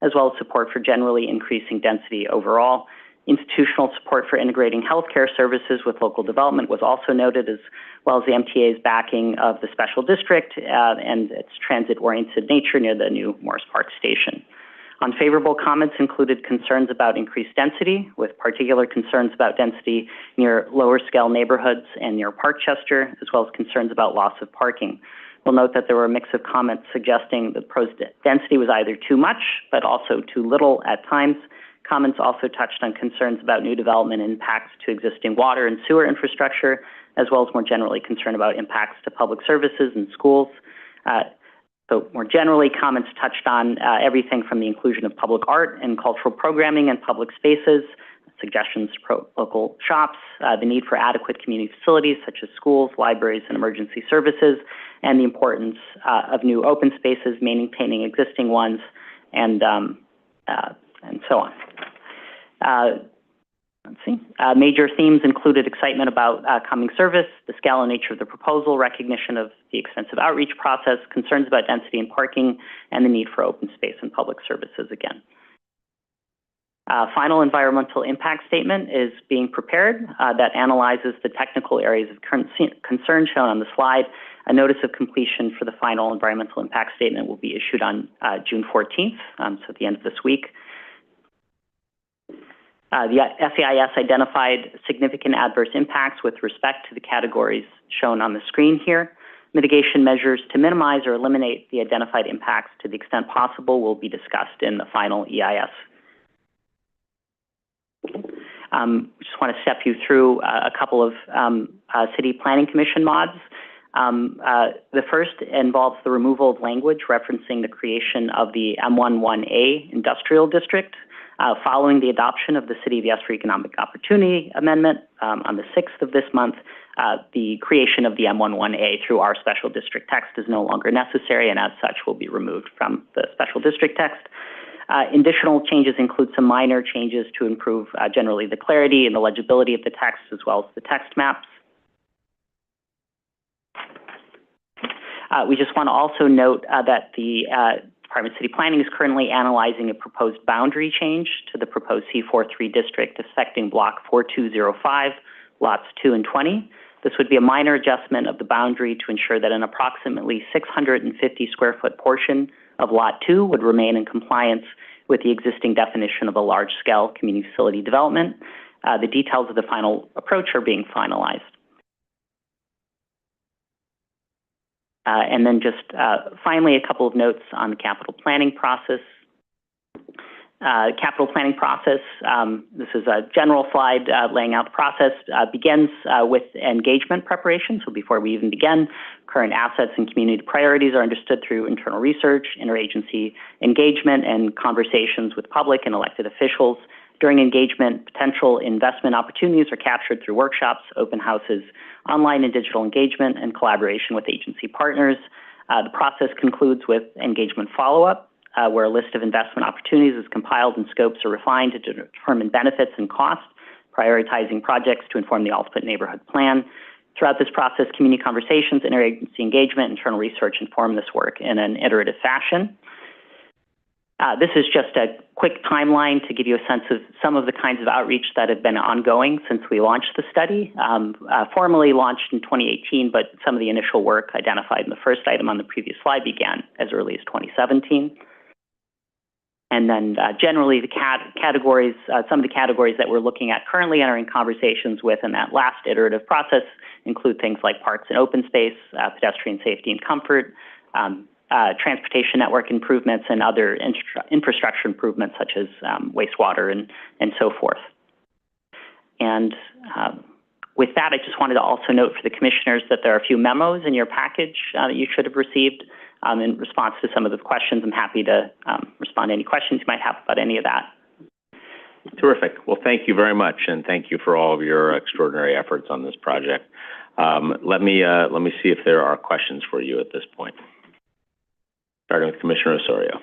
as well as support for generally increasing density overall, Institutional support for integrating healthcare services with local development was also noted, as well as the MTA's backing of the special district and its transit-oriented nature near the new Morris Park station. Unfavorable comments included concerns about increased density, with particular concerns about density near lower-scale neighborhoods and near Parkchester, as well as concerns about loss of parking. We'll note that there were a mix of comments suggesting that proposed density was either too much, but also too little at times. Comments also touched on concerns about new development impacts to existing water and sewer infrastructure, as well as more generally concern about impacts to public services and schools. So more generally, comments touched on everything from the inclusion of public art and cultural programming in public spaces, suggestions to local shops, the need for adequate community facilities such as schools, libraries, and emergency services, and the importance of new open spaces, maintaining existing ones, and so on. Let's see. Major themes included excitement about coming service, the scale and nature of the proposal, recognition of the extensive outreach process, concerns about density and parking, and the need for open space and public services again. Final environmental impact statement is being prepared that analyzes the technical areas of concern shown on the slide. A notice of completion for the final environmental impact statement will be issued on June 14th, so at the end of this week. The FEIS identified significant adverse impacts with respect to the categories shown on the screen here. Mitigation measures to minimize or eliminate the identified impacts to the extent possible will be discussed in the final EIS. Just want to step you through a couple of City Planning Commission mods. The first involves the removal of language referencing the creation of the M11A Industrial District. Following the adoption of the City of Yes for Economic Opportunity Amendment on the 6th of this month, the creation of the M11A through our special district text is no longer necessary, and as such will be removed from the special district text. Additional changes include some minor changes to improve generally the clarity and the legibility of the text, as well as the text maps. We just want to also note that the Department of City Planning is currently analyzing a proposed boundary change to the proposed C43 district affecting Block 4205, lots 2 and 20. This would be a minor adjustment of the boundary to ensure that an approximately 650 square foot portion of Lot 2 would remain in compliance with the existing definition of a large-scale community facility development. The details of the final approach are being finalized. And then just finally, a couple of notes on the capital planning process. This is a general slide laying out the process, begins with engagement preparation. So before we even begin, current assets and community priorities are understood through internal research, interagency engagement, and conversations with public and elected officials. During engagement, potential investment opportunities are captured through workshops, open houses, online and digital engagement, and collaboration with agency partners. The process concludes with engagement follow-up, where a list of investment opportunities is compiled and scopes are refined to determine benefits and costs, prioritizing projects to inform the ultimate neighborhood plan. Throughout this process, community conversations, interagency engagement, internal research inform this work in an iterative fashion. This is just a quick timeline to give you a sense of some of the kinds of outreach that have been ongoing since we launched the study. Formally launched in 2018, but some of the initial work identified in the first item on the previous slide began as early as 2017. And then generally the categories, some of the categories that we're looking at currently entering conversations with in that last iterative process include things like parks and open space, pedestrian safety and comfort, transportation network improvements, and other infrastructure improvements such as wastewater and so forth. And with that, I just wanted to also note for the commissioners that there are a few memos in your package that you should have received in response to some of the questions. I'm happy to respond to any questions you might have about any of that. Terrific. Well, thank you very much, and thank you for all of your extraordinary efforts on this project. Let me see if there are questions for you at this point. Starting with Commissioner Osorio.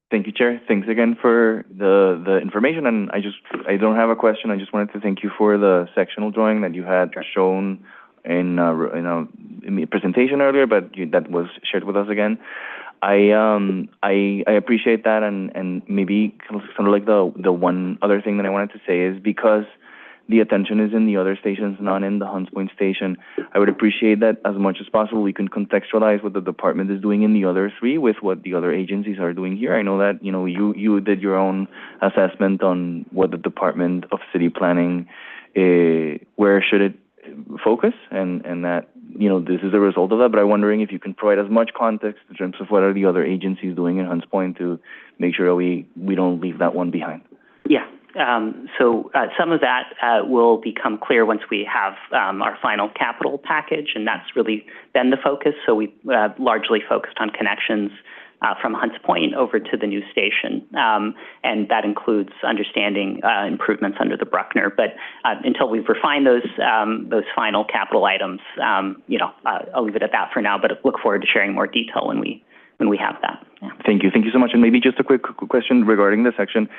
Thank you, Chair. Thanks again for the information. And I don't have a question. I just wanted to thank you for the sectional drawing that you had shown in the presentation earlier, but that was shared with us again. I appreciate that, and maybe kind of like the one other thing that I wanted to say is because the attention is in the other stations, not in the Hunts Point station, I would appreciate that as much as possible we can contextualize what the department is doing in the other three with what the other agencies are doing here. I know that, you know, you did your own assessment on what the Department of City Planning, where should it focus, and that, you know, this is a result of that, but I'm wondering if you can provide as much context in terms of what are the other agencies doing in Hunts Point to make sure that we don't leave that one behind. Yeah. So some of that will become clear once we have our final capital package, and that's really been the focus. So we largely focused on connections from Hunts Point over to the new station, and that includes understanding improvements under the Bruckner. But until we've refined those final capital items, you know, I'll leave it at that for now. But look forward to sharing more detail when we have that. Yeah. Thank you so much. And maybe just a quick question regarding the section.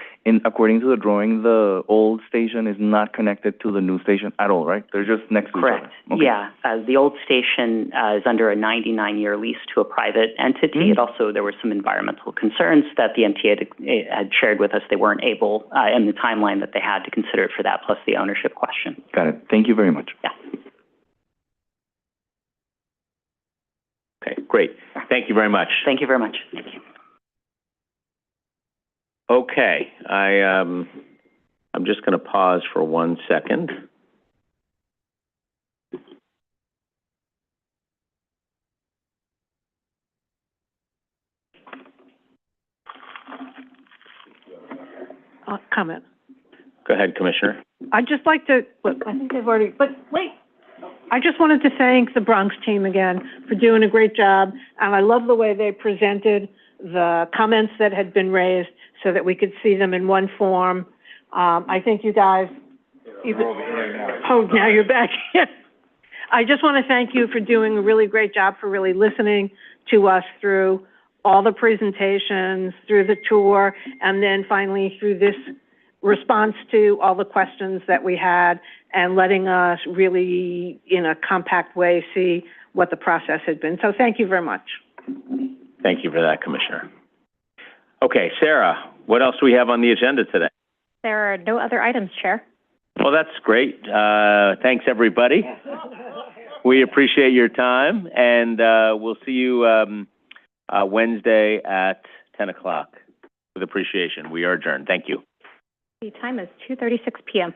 According to the drawing, the old station is not connected to the new station at all, right? They're just next to each other. Correct. Okay. Yeah. The old station is under a 99-year lease to a private entity. Mm-hmm. It also, there were some environmental concerns that the MTA had shared with us. They weren't able, in the timeline that they had, to consider it for that, plus the ownership question. Got it. Thank you very much. Yeah. Okay, great. Thank you very much. Thank you very much. Thank you. Okay, I'm just going to pause for 1 second. Comment. Go ahead, Commissioner. I'd just like to, look, I think they've already, but wait. I just wanted to thank the Bronx team again for doing a great job, and I love the way they presented the comments that had been raised so that we could see them in one form. I think you guys, now you're back here. I just want to thank you for doing a really great job, for really listening to us through all the presentations, through the tour, and then finally through this response to all the questions that we had, and letting us really, in a compact way, see what the process had been. So thank you very much. Thank you for that, Commissioner. Okay, Sarah, what else do we have on the agenda today? There are no other items, Chair. Well, that's great. Thanks, everybody. We appreciate your time, and we'll see you Wednesday at 10 o'clock with appreciation. We are adjourned. Thank you. The time is 2:36 p.m.